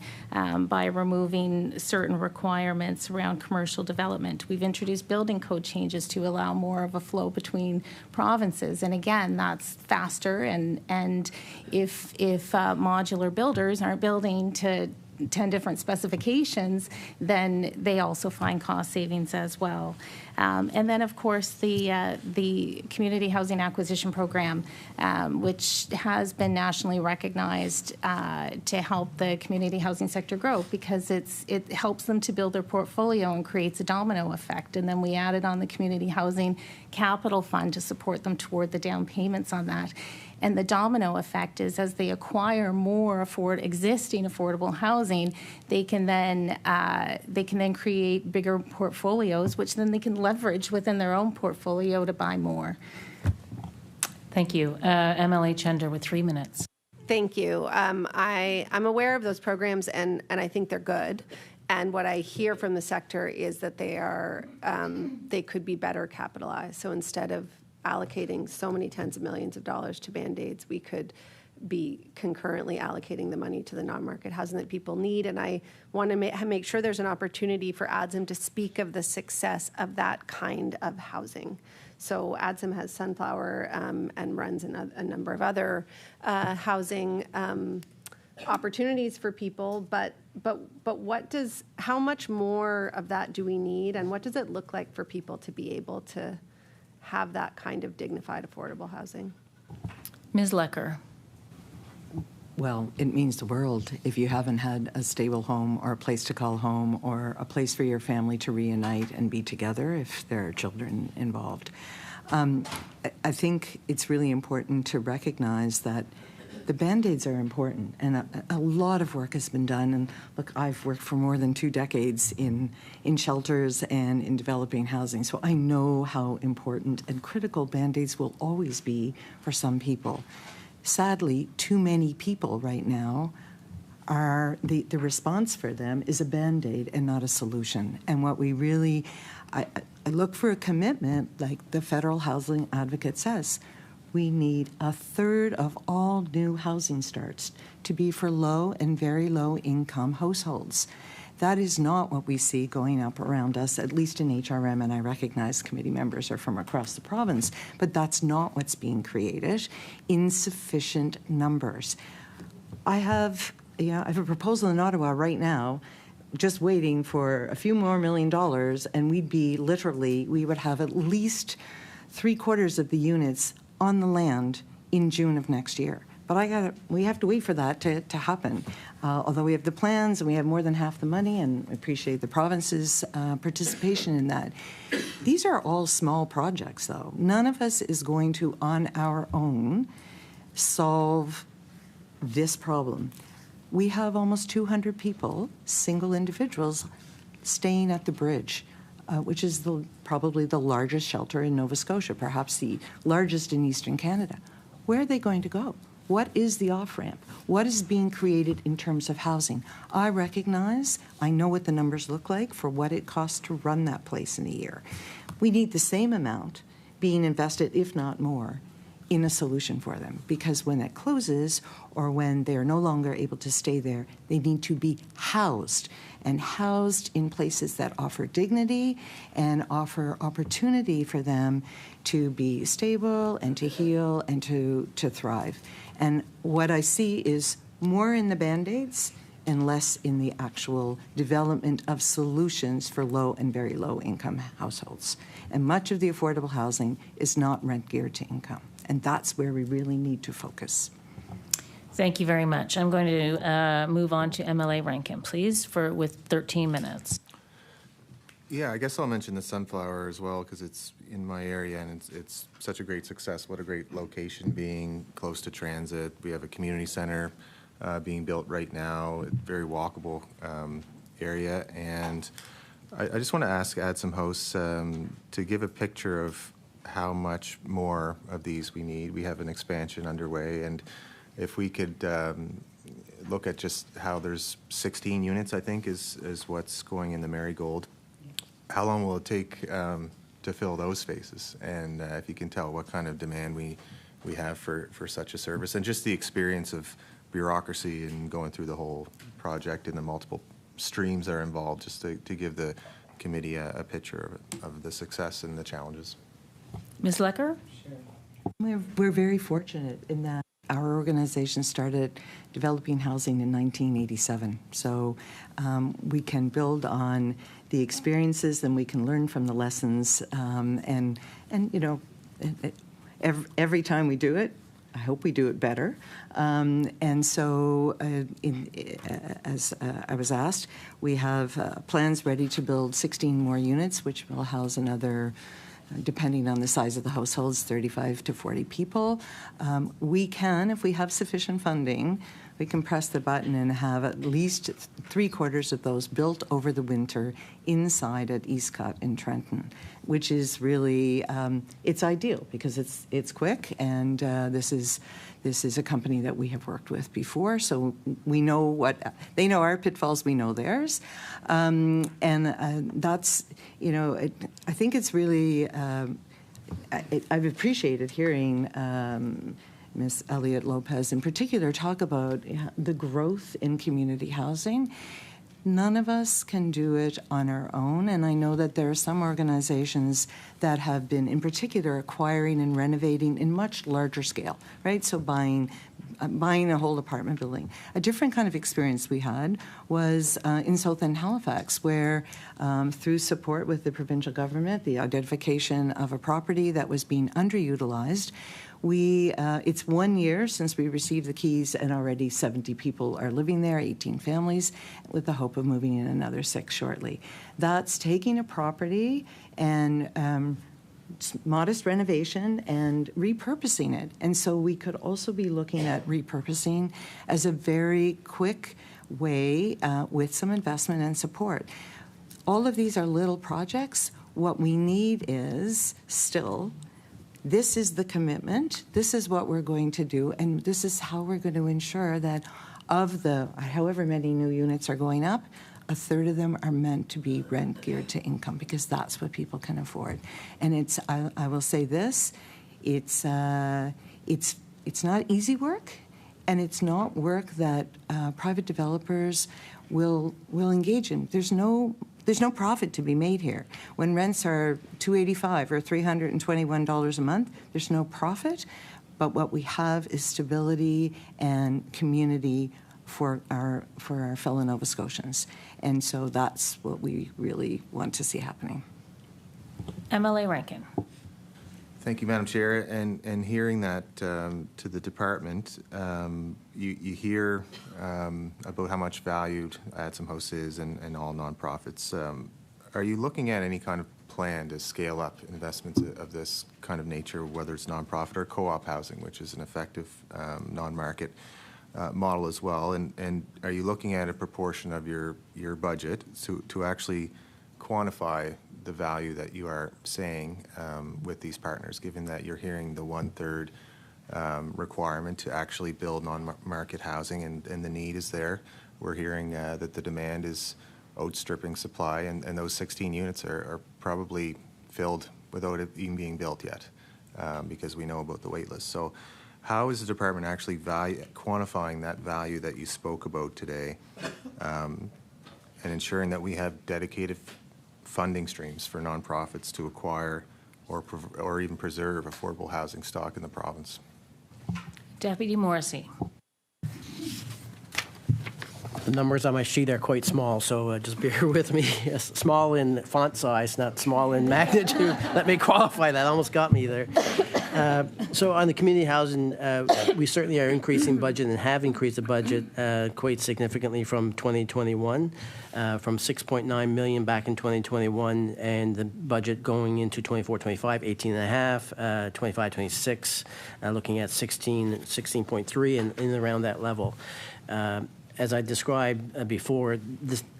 [SPEAKER 11] by removing certain requirements around commercial development. We've introduced building code changes to allow more of a flow between provinces. And again, that's faster, and if modular builders aren't building to 10 different specifications, then they also find cost savings as well. And then, of course, the Community Housing Acquisition Program, which has been nationally recognized to help the community housing sector grow, because it helps them to build their portfolio and creates a domino effect. And then we added on the Community Housing Capital Fund to support them toward the down payments on that. And the domino effect is, as they acquire more existing affordable housing, they can then create bigger portfolios, which then they can leverage within their own portfolio to buy more.
[SPEAKER 14] Thank you. MLA Chender with 3 minutes.
[SPEAKER 6] Thank you. I'm aware of those programs, and I think they're good. And what I hear from the sector is that they could be better capitalized. So instead of allocating so many tens of millions of dollars to Band-Aids, we could be concurrently allocating the money to the non-market housing that people need. And I want to make sure there's an opportunity for ADSM to speak of the success of that kind of housing. So ADSM has Sunflower and runs a number of other housing opportunities for people, but how much more of that do we need, and what does it look like for people to be able to have that kind of dignified, affordable housing?
[SPEAKER 14] Ms. Lecker.
[SPEAKER 13] Well, it means the world if you haven't had a stable home or a place to call home or a place for your family to reunite and be together if there are children involved. I think it's really important to recognize that the Band-Aids are important, and a lot of work has been done. And look, I've worked for more than 2 decades in shelters and in developing housing, so I know how important and critical Band-Aids will always be for some people. Sadly, too many people right now are, the response for them is a Band-Aid and not a solution. And what we really, I look for a commitment, like the Federal Housing Advocate says. We need 1/3 of all new housing starts to be for low and very low income households. That is not what we see going up around us, at least in HRM, and I recognize committee members are from across the province, but that's not what's being created in sufficient numbers. I have a proposal in Ottawa right now, just waiting for a few more $1 million, and we would have at least 3/4 of the units on the land in June of next year. But we have to wait for that to happen. Although we have the plans and we have more than half the money, and I appreciate the province's participation in that. These are all small projects, though. None of us is going to, on our own, solve this problem. We have almost 200 people, single individuals, staying at the bridge. Which is probably the largest shelter in Nova Scotia, perhaps the largest in Eastern Canada. Where are they going to go? What is the off-ramp? What is being created in terms of housing? I know what the numbers look like for what it costs to run that place in a year. We need the same amount being invested, if not more, in a solution for them, because when it closes or when they're no longer able to stay there, they need to be housed, and housed in places that offer dignity and offer opportunity for them to be stable and to heal and to thrive. And what I see is more in the Band-Aids and less in the actual development of solutions for low and very low income households. And much of the affordable housing is not rent geared to income. And that's where we really need to focus.
[SPEAKER 14] Thank you very much. I'm going to move on to MLA Rankin, please, with 13 minutes.
[SPEAKER 5] Yeah, I guess I'll mention the Sunflower as well because it's in my area and it's such a great success. What a great location, being close to transit. We have a community center being built right now, a very walkable area. And I just want to add some hosts to give a picture of how much more of these we need. We have an expansion underway, and if we could look at just how there's 16 units, I think, is what's going in the Marigold. How long will it take to fill those spaces? And if you can tell what kind of demand we have for such a service, and just the experience of bureaucracy and going through the whole project and the multiple streams that are involved, just to give the committee a picture of the success and the challenges.
[SPEAKER 14] Ms. Lecker?
[SPEAKER 13] Sure. We're very fortunate in that our organization started developing housing in 1987. So we can build on the experiences and we can learn from the lessons. And you know, every time we do it, I hope we do it better. And so, as I was asked, we have plans ready to build 16 more units, which will house another, depending on the size of the households, 35 to 40 people. We can, if we have sufficient funding, we can press the button and have at least 3/4 of those built over the winter inside at Eastcott in Trenton, which is really, it's ideal because it's quick, and this is a company that we have worked with before, so we know they know our pitfalls, we know theirs, and that's, you know, I think it's really, I've appreciated hearing Ms. Elliott Lopez in particular talk about the growth in community housing. None of us can do it on our own, and I know that there are some organizations that have been, in particular, acquiring and renovating in much larger scale, right? So buying buying a whole apartment building. A different kind of experience we had was in South End Halifax, where through support with the provincial government, the identification of a property that was being underutilized, it's 1 year since we received the keys, and already 70 people are living there, 18 families, with the hope of moving in another 6 shortly. That's taking a property and modest renovation and repurposing it. And so we could also be looking at repurposing as a very quick way with some investment and support. All of these are little projects. What we need is still, this is the commitment, this is what we're going to do, and this is how we're going to ensure that of the however many new units are going up, a third of them are meant to be rent geared to income, because that's what people can afford. And I will say this, it's not easy work, and it's not work that private developers will engage in. There's no profit to be made here. When rents are $285 or $321 a month, there's no profit, but what we have is stability and community for our fellow Nova Scotians. And so that's what we really want to see happening.
[SPEAKER 14] MLA Rankin.
[SPEAKER 5] Thank you, Madam Chair. And hearing that to the department, you hear about how much valued Adsum House is and all nonprofits. Are you looking at any kind of plan to scale up investments of this kind of nature, whether it's nonprofit or co-op housing, which is an effective non-market model as well? And are you looking at a proportion of your budget to actually quantify the value that you are saying with these partners, given that you're hearing the 1/3 requirement to actually build non-market housing, and the need is there? We're hearing that the demand is outstripping supply, and those 16 units are probably filled without it even being built yet, because we know about the wait list. So how is the department actually quantifying that value that you spoke about today, and ensuring that we have dedicated funding streams for nonprofits to acquire or even preserve affordable housing stock in the province?
[SPEAKER 14] Deputy Morrissey.
[SPEAKER 10] The numbers on my sheet are quite small, so just bear with me. Yes, small in font size, not small in magnitude. Let me qualify that. Almost got me there. So on the community housing, we certainly are increasing budget and have increased the budget quite significantly from 2021, from $6.9 million back in 2021, and the budget going into 24-25, 18.5, 25-26, looking at 16.3 and in around that level. As I described before,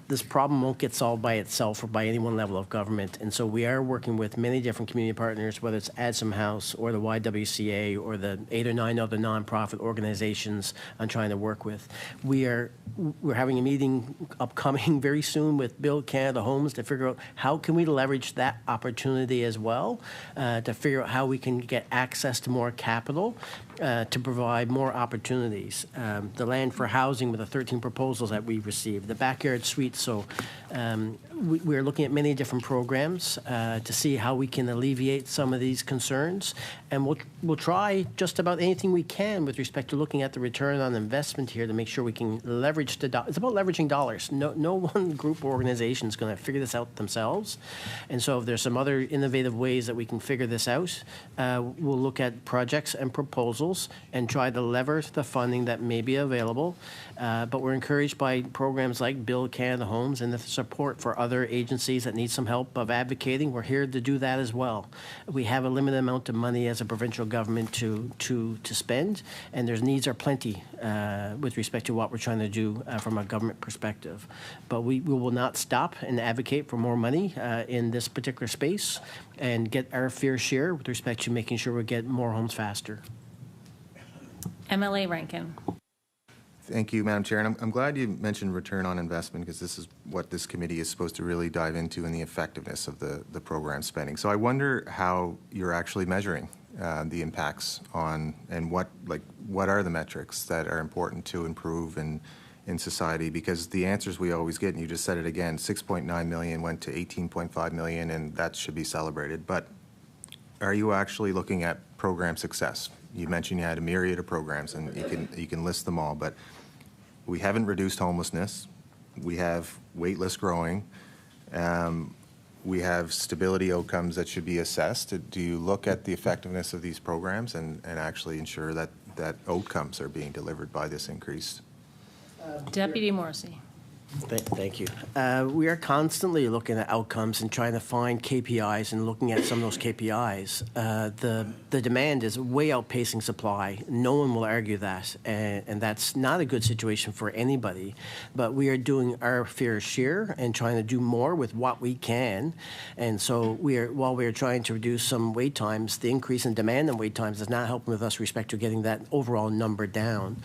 [SPEAKER 10] this problem won't get solved by itself or by any one level of government. And so we are working with many different community partners, whether it's Adsum House or the YWCA or the 8 or 9 other nonprofit organizations I'm trying to work with. We're having a meeting upcoming very soon with Build Canada Homes to figure out how can we leverage that opportunity as well, to figure out how we can get access to more capital to provide more opportunities. The land for housing with the 13 proposals that we received, the backyard suites. So we're looking at many different programs to see how we can alleviate some of these concerns. And we'll try just about anything we can with respect to looking at the return on investment here to make sure we can leverage the dollars. It's about leveraging dollars. No one group or organization is going to figure this out themselves. And so if there's some other innovative ways that we can figure this out, we'll look at projects and proposals and try to lever the funding that may be available. But we're encouraged by programs like Build Canada Homes and the support for other agencies that need some help of advocating. We're here to do that as well. We have a limited amount of money as a provincial government to spend, and their needs are plenty with respect to what we're trying to do from a government perspective. But we will not stop and advocate for more money in this particular space and get our fair share with respect to making sure we get more homes faster.
[SPEAKER 14] MLA Rankin.
[SPEAKER 5] Thank you, Madam Chair. And I'm glad you mentioned return on investment, because this is what this committee is supposed to really dive into, in the effectiveness of the program spending. So I wonder how you're actually measuring the impacts on, and what are the metrics that are important to improve in society, because the answers we always get, and you just said it again, 6.9 million went to 18.5 million, and that should be celebrated. But are you actually looking at program success? You mentioned you had a myriad of programs, and you can list them all, but we haven't reduced homelessness. We have wait lists growing. We have stability outcomes that should be assessed. Do you look at the effectiveness of these programs and actually ensure that outcomes are being delivered by this increase?
[SPEAKER 14] Deputy Morrissey.
[SPEAKER 10] Thank you. We are constantly looking at outcomes and trying to find KPIs and looking at some of those KPIs. The demand is way outpacing supply. No one will argue that, and that's not a good situation for anybody. But we are doing our fair share and trying to do more with what we can. And so while we are trying to reduce some wait times, the increase in demand and wait times is not helping with us respect to getting that overall number down.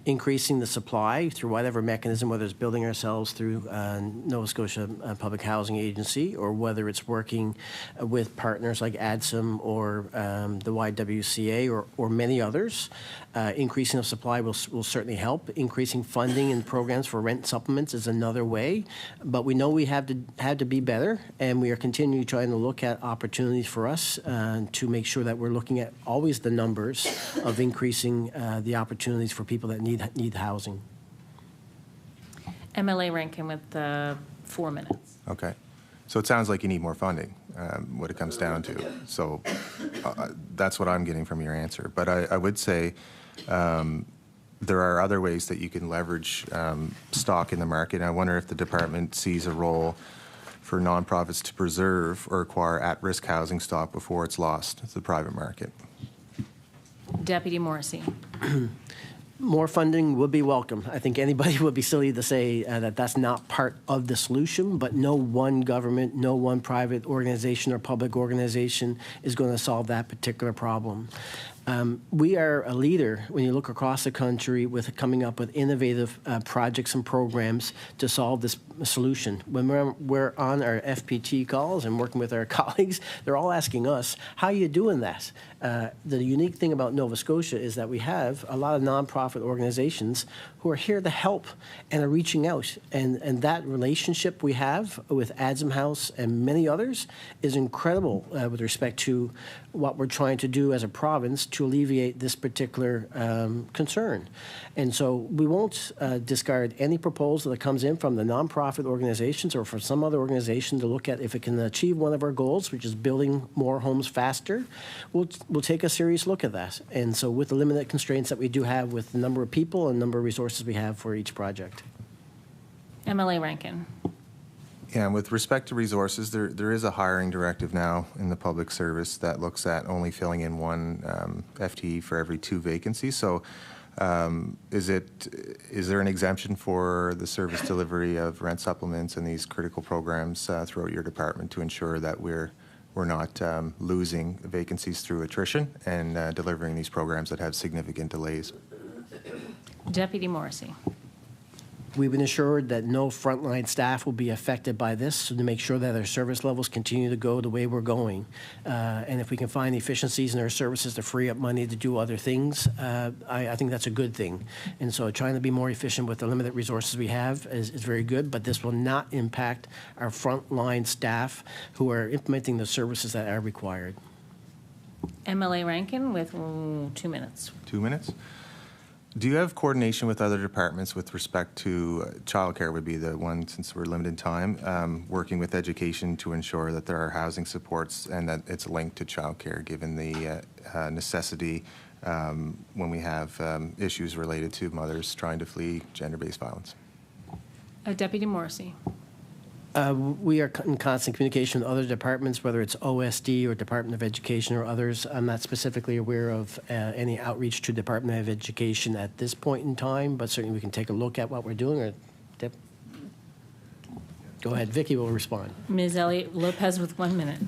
[SPEAKER 10] Increasing the supply through whatever mechanism, whether it's building ourselves through Nova Scotia Public Housing Agency, or whether it's working with partners like ADSM or the YWCA or many others. Increasing of supply will certainly help. Increasing funding and programs for rent supplements is another way. But we know we have to be better, and we are continually trying to look at opportunities for us to make sure that we're looking at always the numbers of increasing the opportunities for people that need housing.
[SPEAKER 14] MLA Rankin with 4 minutes.
[SPEAKER 5] Okay. So it sounds like you need more funding, what it comes down to. So that's what I'm getting from your answer. But I would say there are other ways that you can leverage stock in the market. And I wonder if the department sees a role for nonprofits to preserve or acquire at-risk housing stock before it's lost to the private market.
[SPEAKER 14] Deputy Morrissey.
[SPEAKER 10] More funding would be welcome. I think anybody would be silly to say that that's not part of the solution, but no one government, no one private organization or public organization is going to solve that particular problem. We are a leader when you look across the country with coming up with innovative projects and programs to solve this solution. When we're on our FPT calls and working with our colleagues, they're all asking us, how are you doing that? The unique thing about Nova Scotia is that we have a lot of nonprofit organizations who are here to help and are reaching out. And that relationship we have with ADSM House and many others is incredible with respect to what we're trying to do as a province to alleviate this particular concern. And so we won't discard any proposal that comes in from the nonprofit organizations or from some other organization to look at if it can achieve one of our goals, which is building more homes faster. We'll take a serious look at that. And so with the limited constraints that we do have with the number of people and number of resources we have for each project.
[SPEAKER 14] MLA Rankin.
[SPEAKER 5] Yeah, and with respect to resources, there is a hiring directive now in the public service that looks at only filling in one FTE for every 2 vacancies. So is there an exemption for the service delivery of rent supplements and these critical programs throughout your department to ensure that we're not losing vacancies through attrition and delivering these programs that have significant delays?
[SPEAKER 14] Deputy Morrissey.
[SPEAKER 10] We've been assured that no frontline staff will be affected by this, so to make sure that our service levels continue to go the way we're going. And if we can find efficiencies in our services to free up money to do other things, I think that's a good thing. And so trying to be more efficient with the limited resources we have is very good, but this will not impact our frontline staff who are implementing the services that are required.
[SPEAKER 14] MLA Rankin with 2 minutes.
[SPEAKER 5] 2 minutes? Do you have coordination with other departments with respect to childcare would be the one, since we're limited in time, working with education to ensure that there are housing supports and that it's linked to childcare given the necessity when we have issues related to mothers trying to flee gender-based violence?
[SPEAKER 14] Deputy Morrissey.
[SPEAKER 10] We are in constant communication with other departments, whether it's OSD or Department of Education or others. I'm not specifically aware of any outreach to Department of Education at this point in time, but certainly we can take a look at what we're doing. Go ahead, Vicki will respond.
[SPEAKER 14] Ms. Elliott Lopez with 1 minute.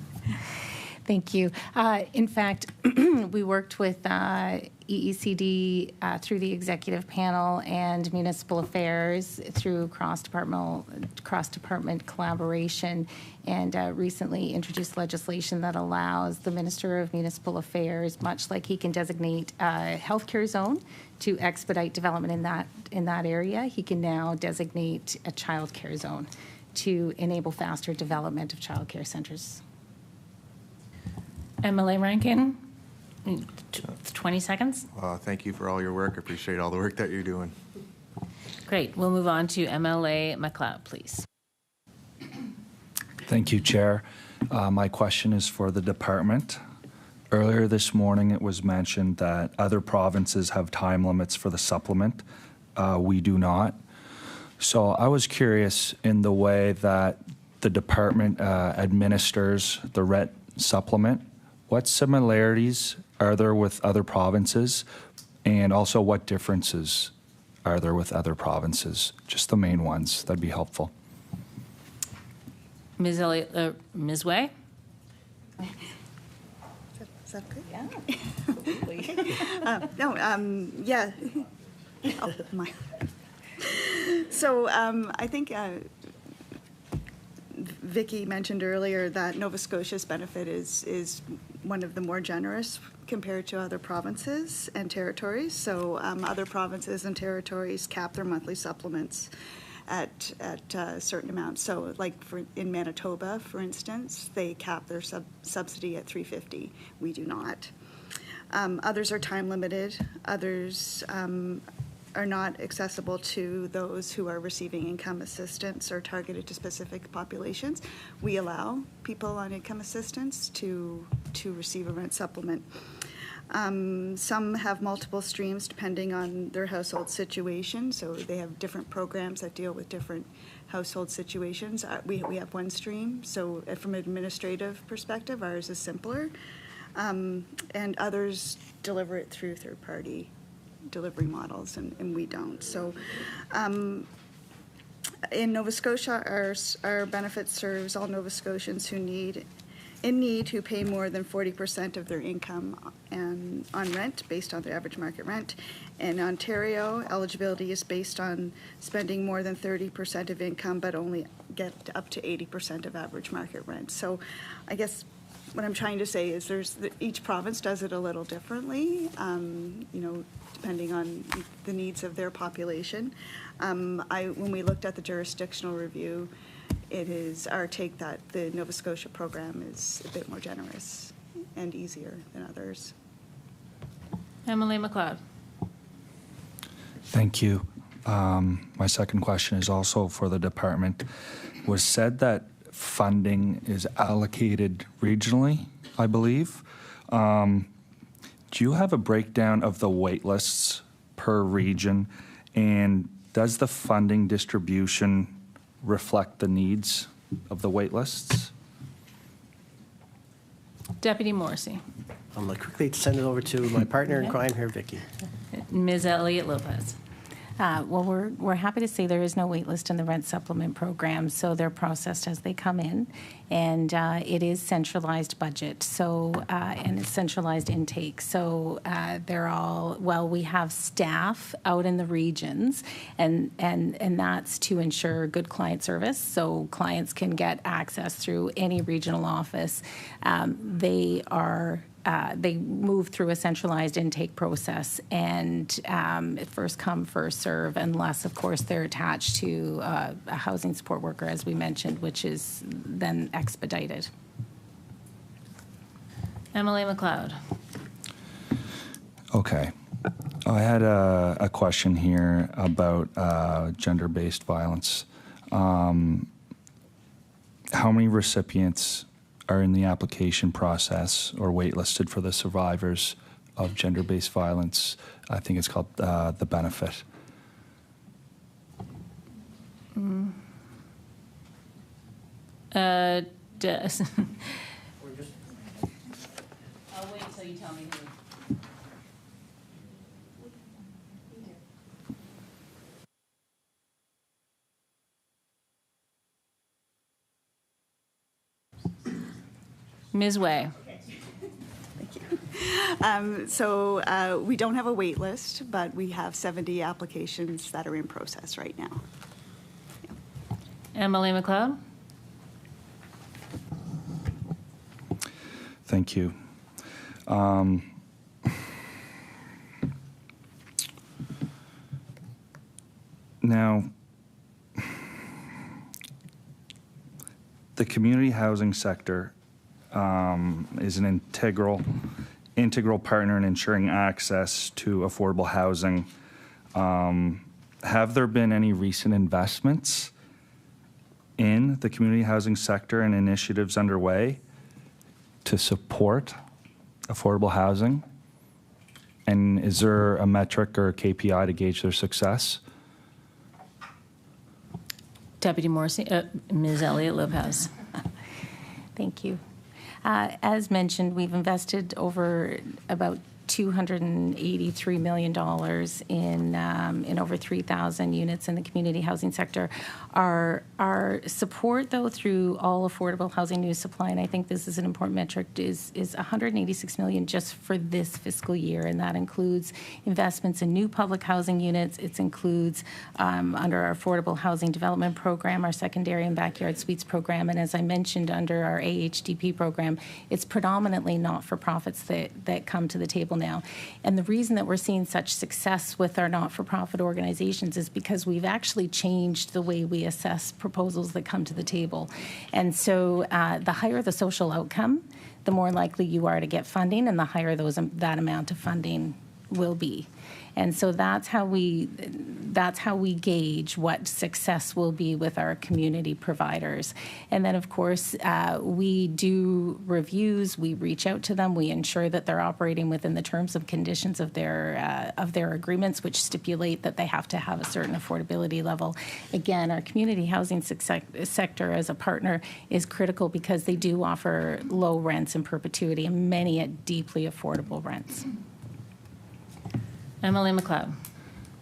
[SPEAKER 11] Thank you. In fact, we worked with EECD through the executive panel and municipal affairs through cross-department collaboration, and recently introduced legislation that allows the Minister of Municipal Affairs, much like he can designate a healthcare zone to expedite development in that area, he can now designate a childcare zone to enable faster development of childcare centers.
[SPEAKER 14] MLA Rankin. 20 seconds?
[SPEAKER 5] Thank you for all your work. I appreciate all the work that you're doing.
[SPEAKER 14] Great. We'll move on to MLA McLeod, please.
[SPEAKER 1] Thank you, Chair. My question is for the department. Earlier this morning, it was mentioned that other provinces have time limits for the supplement. We do not. So I was curious in the way that the department administers the rent supplement. What similarities are there with other provinces? And also what differences are there with other provinces? Just the main ones. That'd be helpful.
[SPEAKER 14] Ms. Elliott, Ms. Way?
[SPEAKER 9] Is that good? Yeah. Oh, my. So I think Vicky mentioned earlier that Nova Scotia's benefit is one of the more generous compared to other provinces and territories. So other provinces and territories cap their monthly supplements at a certain amount. So like in Manitoba, for instance, they cap their subsidy at $350. We do not. Others are time limited. Others are not accessible to those who are receiving income assistance or targeted to specific populations. We allow people on income assistance to receive a rent supplement. Some have multiple streams depending on their household situation, so they have different programs that deal with different household situations. We have one stream, so from an administrative perspective, ours is simpler, and others deliver it through third-party delivery models, and we don't. So in Nova Scotia, our benefit serves all Nova Scotians who who pay more than 40% of their income on rent based on the average market rent. In Ontario, eligibility is based on spending more than 30% of income, but only get up to 80% of average market rent. So I guess what I'm trying to say is each province does it a little differently, depending on the needs of their population. When we looked at the jurisdictional review, it is our take that the Nova Scotia program is a bit more generous and easier than others.
[SPEAKER 14] Emily McLeod.
[SPEAKER 1] Thank you. My second question is also for the department. It was said that funding is allocated regionally, I believe. Do you have a breakdown of the wait lists per region? And does the funding distribution reflect the needs of the wait lists?
[SPEAKER 14] Deputy Morrissey.
[SPEAKER 10] I'm going to quickly send it over to my partner in crime here, Vicky.
[SPEAKER 14] Ms. Elliott Lopez.
[SPEAKER 11] Well, we're happy to say there is no wait list in the rent supplement program, so they're processed as they come in, and it is centralized budget, so and it's centralized intake. So they're all, well, we have staff out in the regions, and that's to ensure good client service, so clients can get access through any regional office. They move through a centralized intake process, and first come, first serve, unless, of course, they're attached to a housing support worker, as we mentioned, which is then expedited.
[SPEAKER 14] Emily McLeod.
[SPEAKER 1] Okay. I had a question here about gender-based violence. How many recipients are in the application process or waitlisted for the survivors of gender-based violence? I think it's called the benefit.
[SPEAKER 14] I'll wait until you tell me who. Ms. Way.
[SPEAKER 9] Thank you. We don't have a wait list, but we have 70 applications that are in process right now. Yeah.
[SPEAKER 14] Emily McLeod.
[SPEAKER 1] Thank you. Now, the community housing sector is an integral integral partner in ensuring access to affordable housing. Have there been any recent investments in the community housing sector and initiatives underway to support affordable housing? And is there a metric or a KPI to gauge their success?
[SPEAKER 14] Deputy Morrissey, Ms. Elliott Lopez.
[SPEAKER 11] Thank you. As mentioned, we've invested over about $283 million in over 3,000 units in the community housing sector. Our support, though, through all affordable housing new supply, and I think this is an important metric, is $186 million just for this fiscal year, and that includes investments in new public housing units. It includes under our affordable housing development program, our secondary and backyard suites program, and as I mentioned, under our AHDP program, it's predominantly not-for-profits that come to the table now. And the reason that we're seeing such success with our not-for-profit organizations is because we've actually changed the way we assess proposals that come to the table. And so the higher the social outcome, the more likely you are to get funding, and the higher that amount of funding will be. And so that's how we gauge what success will be with our community providers. And then, of course, we do reviews. We reach out to them. We ensure that they're operating within the terms and conditions of their agreements, which stipulate that they have to have a certain affordability level. Again, our community housing sector as a partner is critical because they do offer low rents in perpetuity and many at deeply affordable rents.
[SPEAKER 14] MLA McLeod.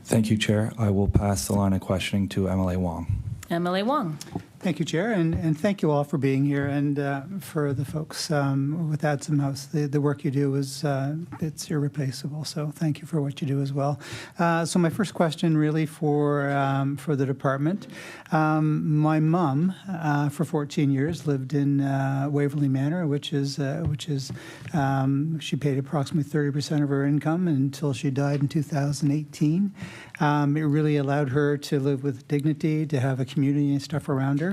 [SPEAKER 1] Thank you, Chair. I will pass the line of questioning to MLA Wong.
[SPEAKER 14] MLA Wong.
[SPEAKER 2] Thank you, Chair, and thank you all for being here, and for the folks with Adsum House. The work you do is it's irreplaceable, so thank you for what you do as well. So my first question really for the department. My mom, for 14 years, lived in Waverley Manor, which is she paid approximately 30% of her income until she died in 2018. It really allowed her to live with dignity, to have a community and stuff around her.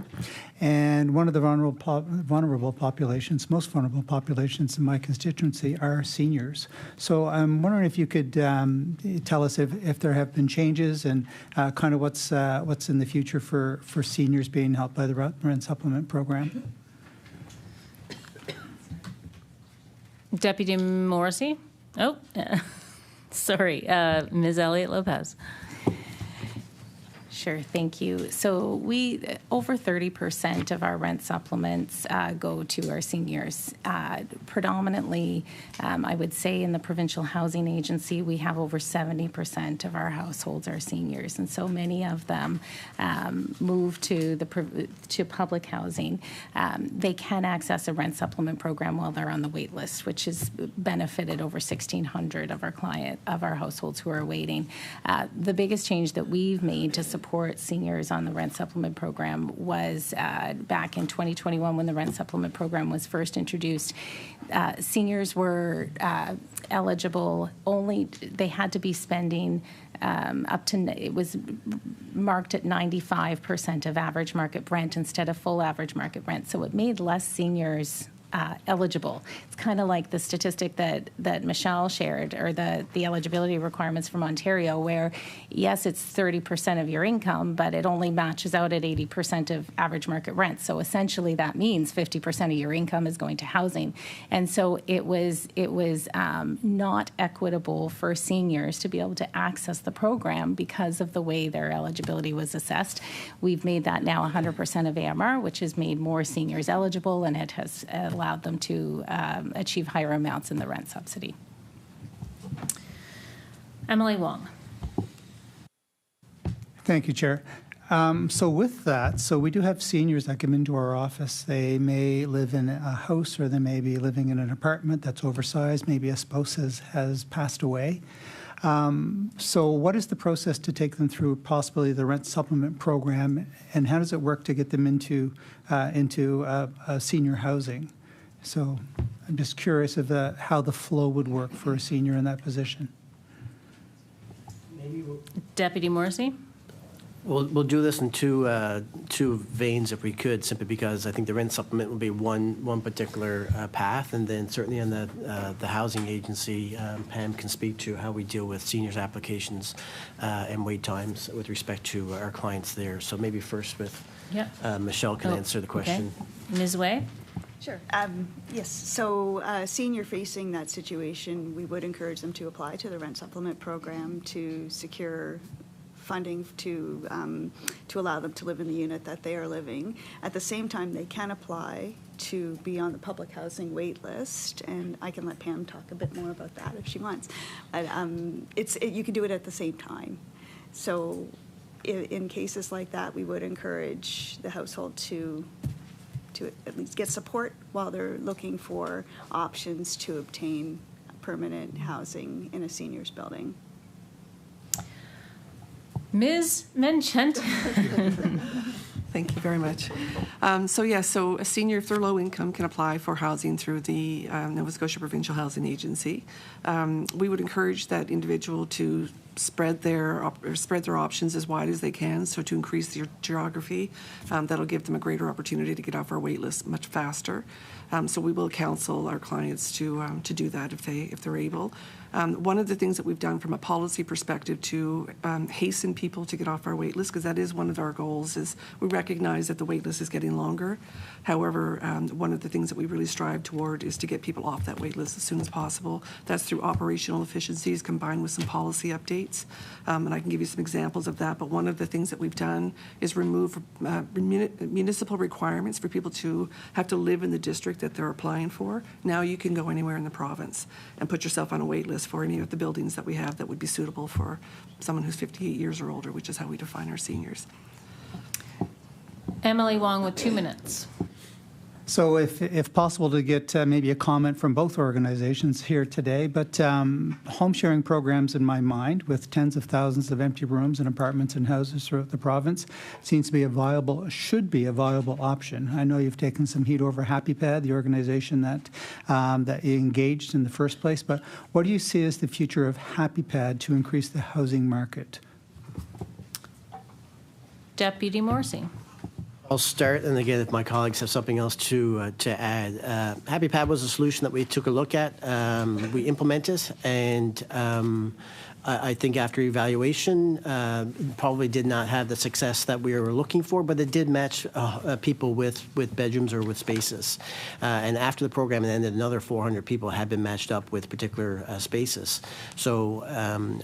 [SPEAKER 2] And one of the vulnerable populations, most vulnerable populations in my constituency are seniors. So I'm wondering if you could tell us if there have been changes and kind of what's in the future for seniors being helped by the rent supplement program.
[SPEAKER 14] Deputy Morrissey. Oh, sorry, Ms. Elliott Lopez.
[SPEAKER 11] Sure, thank you. So over 30% of our rent supplements go to our seniors. Predominantly, I would say in the Provincial Housing Agency, we have over 70% of our households are seniors, and so many of them move to public housing. They can access a rent supplement program while they're on the wait list, which has benefited over 1,600 of our households who are waiting. The biggest change that we've made to support seniors on the rent supplement program was back in 2021 when the rent supplement program was first introduced. Seniors were eligible only, they had to be spending it was marked at 95% of average market rent instead of full average market rent. So it made less seniors eligible. It's kind of like the statistic that Michelle shared, or the eligibility requirements from Ontario, where yes, it's 30% of your income, but it only matches out at 80% of average market rent. So essentially that means 50% of your income is going to housing. And so it was not equitable for seniors to be able to access the program because of the way their eligibility was assessed. We've made that now 100% of AMR, which has made more seniors eligible, and it has allowed them to achieve higher amounts in the rent subsidy.
[SPEAKER 14] MLA Wong.
[SPEAKER 2] Thank you, Chair. So with that, so we do have seniors that come into our office. They may live in a house, or they may be living in an apartment that's oversized. Maybe a spouse has passed away. So what is the process to take them through possibly the rent supplement program, and how does it work to get them into senior housing? So I'm just curious of how the flow would work for a senior in that position.
[SPEAKER 14] Deputy Morrissey.
[SPEAKER 10] We'll do this in two veins if we could, simply because I think the rent supplement will be one particular path, and then certainly on the housing agency, Pam can speak to how we deal with seniors applications and wait times with respect to our clients there. So maybe first with Michelle can answer the question.
[SPEAKER 14] Okay. Ms. Way?
[SPEAKER 9] Sure. Yes. So senior facing that situation, we would encourage them to apply to the rent supplement program to secure funding to allow them to live in the unit that they are living. At the same time, they can apply to be on the public housing wait list, and I can let Pam talk a bit more about that if she wants. But you can do it at the same time. So in cases like that, we would encourage the household to at least get support while they're looking for options to obtain permanent housing in a seniors building.
[SPEAKER 14] Ms. Menchent.
[SPEAKER 8] Thank you very much. So a senior, if they're low income, can apply for housing through the Nova Scotia Provincial Housing Agency. We would encourage that individual to spread their options as wide as they can, so to increase their geography. That'll give them a greater opportunity to get off our wait list much faster. So we will counsel our clients to do that if they're able. One of the things that we've done from a policy perspective to hasten people to get off our wait list, because that is one of our goals, is we recognize that the wait list is getting longer. However, one of the things that we really strive toward is to get people off that wait list as soon as possible. That's through operational efficiencies combined with some policy updates. And I can give you some examples of that, but one of the things that we've done is remove municipal requirements for people to have to live in the district that they're applying for. Now you can go anywhere in the province and put yourself on a wait list for any of the buildings that we have that would be suitable for someone who's 58 years or older, which is how we define our seniors.
[SPEAKER 14] Emily Wong with 2 minutes.
[SPEAKER 2] So if possible to get maybe a comment from both organizations here today, but home sharing programs in my mind with tens of thousands of empty rooms and apartments and houses throughout the province seems to be should be a viable option. I know you've taken some heat over HappyPad, the organization that you engaged in the first place, but what do you see as the future of HappyPad to increase the housing market?
[SPEAKER 14] Deputy Morrissey.
[SPEAKER 10] I'll start, and again, if my colleagues have something else to add. HappyPad was a solution that we took a look at. We implemented, and I think after evaluation, probably did not have the success that we were looking for, but it did match people with bedrooms or with spaces. And after the program ended, another 400 people had been matched up with particular spaces. So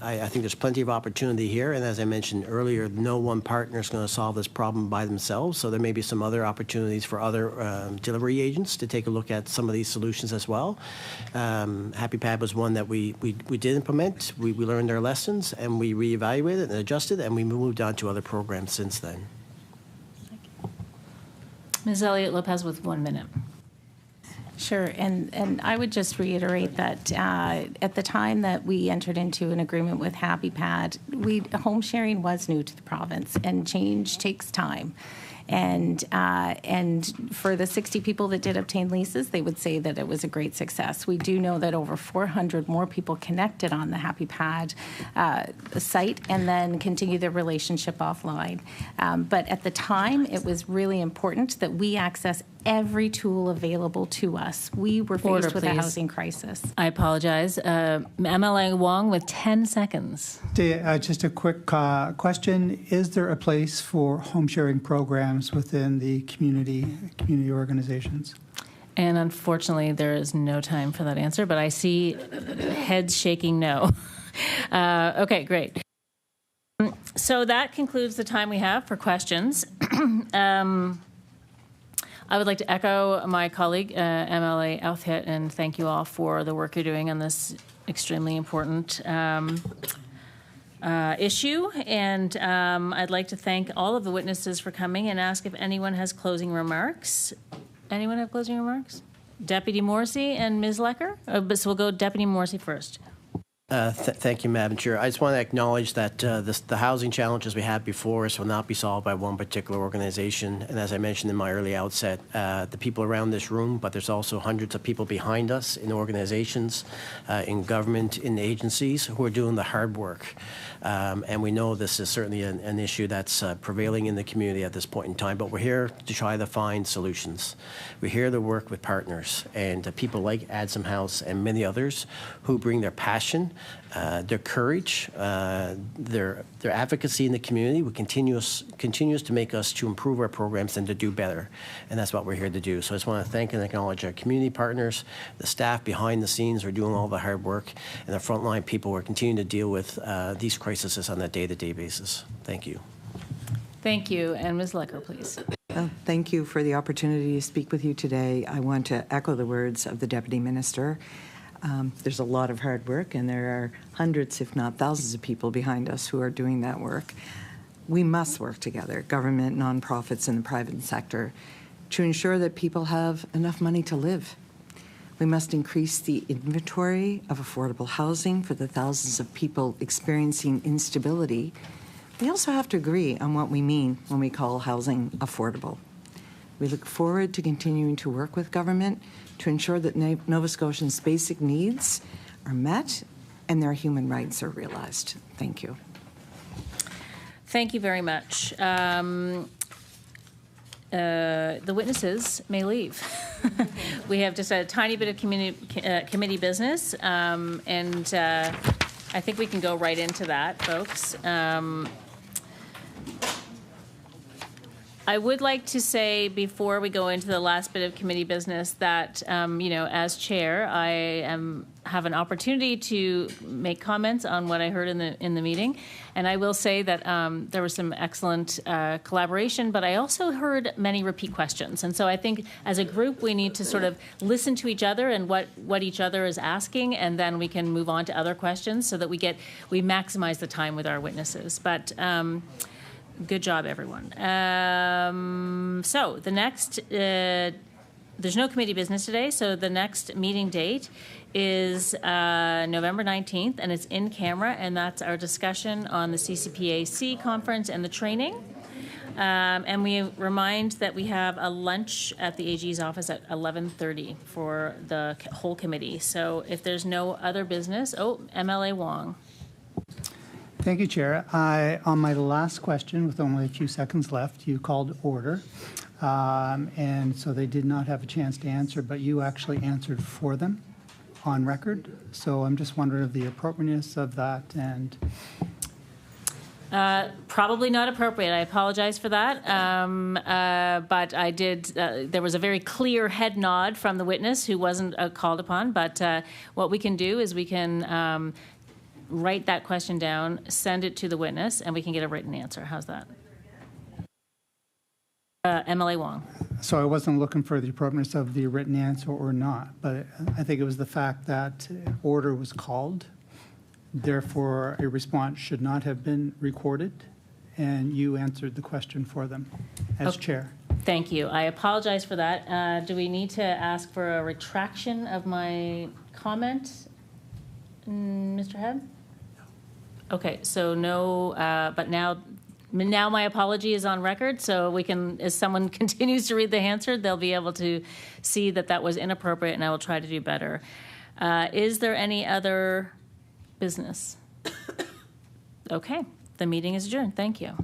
[SPEAKER 10] I think there's plenty of opportunity here, and as I mentioned earlier, no one partner is going to solve this problem by themselves, so there may be some other opportunities for other delivery agents to take a look at some of these solutions as well. HappyPad was one that we did implement. We learned our lessons, and we reevaluated and adjusted, and we moved on to other programs since then.
[SPEAKER 14] Ms. Elliott Lopez with 1 minute.
[SPEAKER 11] Sure, and I would just reiterate that at the time that we entered into an agreement with HappyPad, home sharing was new to the province, and change takes time. And for the 60 people that did obtain leases, they would say that it was a great success. We do know that over 400 more people connected on the HappyPad site and then continue their relationship offline. But at the time, it was really important that we access every tool available to us. We were faced with a housing crisis.
[SPEAKER 14] I apologize. MLA Wong with 10 seconds.
[SPEAKER 2] Just a quick question. Is there a place for home sharing programs within the community organizations?
[SPEAKER 14] And unfortunately, there is no time for that answer, but I see heads shaking no. Okay, great. So that concludes the time we have for questions. I would like to echo my colleague, MLA Outhit, and thank you all for the work you're doing on this extremely important issue. And I'd like to thank all of the witnesses for coming and ask if anyone has closing remarks. Anyone have closing remarks? Deputy Morrissey and Ms. Lecker? So we'll go Deputy Morrissey first.
[SPEAKER 10] Thank you, Madam Chair. I just want to acknowledge that the housing challenges we had before us will not be solved by one particular organization. And as I mentioned in my early outset, the people around this room, but there's also hundreds of people behind us in organizations, in government, in agencies who are doing the hard work. And we know this is certainly an issue that's prevailing in the community at this point in time, but we're here to try to find solutions. We're here to work with partners and people like Adsum House and many others who bring their passion, their courage, their advocacy in the community continues to make us to improve our programs and to do better. And that's what we're here to do. So I just want to thank and acknowledge our community partners, the staff behind the scenes who are doing all the hard work, and the frontline people who are continuing to deal with these crises on a day-to-day basis. Thank you.
[SPEAKER 14] Thank you. And Ms. Lecker, please.
[SPEAKER 13] Thank you for the opportunity to speak with you today. I want to echo the words of the Deputy Minister. There's a lot of hard work, and there are hundreds, if not thousands, of people behind us who are doing that work. We must work together, government, nonprofits, and the private sector, to ensure that people have enough money to live. We must increase the inventory of affordable housing for the thousands of people experiencing instability. We also have to agree on what we mean when we call housing affordable. We look forward to continuing to work with government to ensure that Nova Scotians' basic needs are met and their human rights are realized. Thank you.
[SPEAKER 14] Thank you very much. The witnesses may leave. We have just a tiny bit of committee business, and I think we can go right into that, folks. I would like to say before we go into the last bit of committee business that, as chair, I have an opportunity to make comments on what I heard in the meeting, and I will say that there was some excellent collaboration, but I also heard many repeat questions, and so I think as a group we need to sort of listen to each other and what each other is asking, and then we can move on to other questions so that we maximize the time with our witnesses. But good job, everyone. So the next, there's no committee business today, so the next meeting date is November 19th, and it's in camera, and that's our discussion on the CCPAC conference and the training. And we remind that we have a lunch at the AG's office at 11:30 for the whole committee. So if there's no other business, MLA Wong.
[SPEAKER 2] Thank you, Chair. On my last question, with only a few seconds left, you called order. And so they did not have a chance to answer, but you actually answered for them on record. So I'm just wondering of the appropriateness of that. And
[SPEAKER 14] probably not appropriate. I apologize for that. But I did, there was a very clear head nod from the witness who wasn't called upon. But what we can do is we can write that question down, send it to the witness, and we can get a written answer. How's that? MLA Wong.
[SPEAKER 2] So I wasn't looking for the appropriateness of the written answer or not, but I think it was the fact that order was called. Therefore, a response should not have been recorded, and you answered the question for them as chair.
[SPEAKER 14] Thank you. I apologize for that. Do we need to ask for a retraction of my comment, Mr. Hebb? Okay, so no, but now my apology is on record, so we can, as someone continues to read the answer, they'll be able to see that that was inappropriate, and I will try to do better. Is there any other business? Okay, the meeting is adjourned. Thank you.